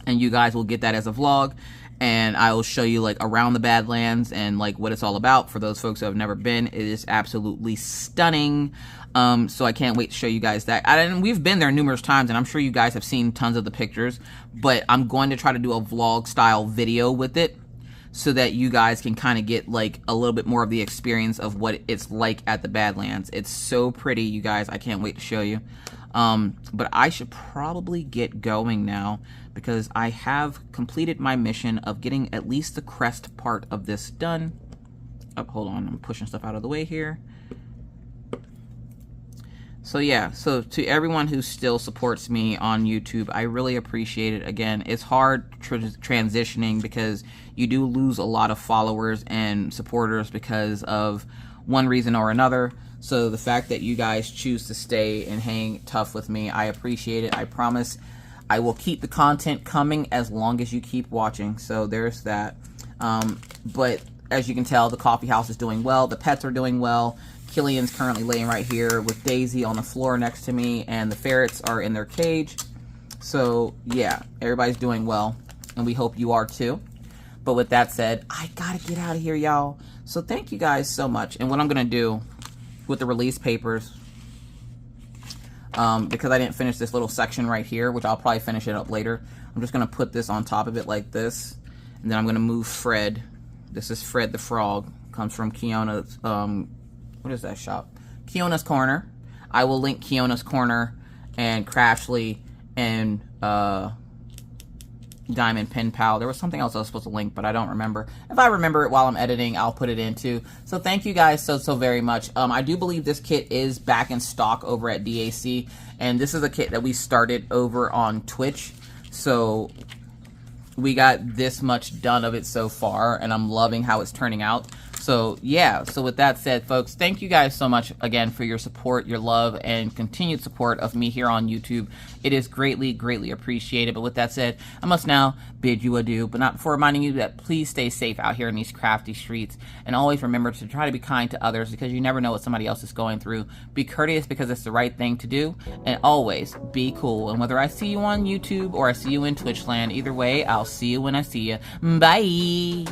and you guys will get that as a vlog. and I will show you like around the Badlands and like what it's all about. For those folks who have never been, it is absolutely stunning. So I can't wait to show you guys that. And we've been there numerous times, and I'm sure you guys have seen tons of the pictures, but I'm going to try to do a vlog style video with it so that you guys can kind of get like a little bit more of the experience of what it's like at the Badlands. It's so pretty, you guys. I can't wait to show you. But I should probably get going now because I have completed my mission of getting at least the crest part of this done. Oh, hold on, I'm pushing stuff out of the way here. So yeah, so to everyone who still supports me on YouTube, I really appreciate it. Again, it's hard transitioning because you do lose a lot of followers and supporters because of one reason or another. So the fact that you guys choose to stay and hang tough with me, I appreciate it. I promise I will keep the content coming as long as you keep watching. So there's that. But as you can tell, the coffee house is doing well. The pets are doing well. Killian's currently laying right here with Daisy on the floor next to me, and the ferrets are in their cage. So yeah, everybody's doing well, and we hope you are too. But with that said, I gotta get out of here, y'all. So thank you guys so much. And what I'm gonna do with the release papers, because I didn't finish this little section right here, which I'll probably finish it up later, I'm just gonna put this on top of it like this, and then I'm gonna move Fred. This is Fred the Frog. Comes from Kiona's, what is that shop? Kiona's Corner. I will link Kiona's Corner and Crashly and Diamond Pen Pal. There was something else I was supposed to link, but I don't remember. If I remember it while I'm editing, I'll put it in too. So thank you guys so very much. I do believe this kit is back in stock over at DAC, and this is a kit that we started over on Twitch. So we got this much done of it so far, and I'm loving how it's turning out. So yeah, so with that said, folks, thank you guys so much again for your support, your love, and continued support of me here on YouTube. It is greatly, greatly appreciated. But with that said, I must now bid you adieu, but not before reminding you that please stay safe out here in these crafty streets, and always remember to try to be kind to others because you never know what somebody else is going through. Be courteous because it's the right thing to do, and always be cool. And whether I see you on YouTube or I see you in Twitch land, either way, I'll see you when I see you. Bye!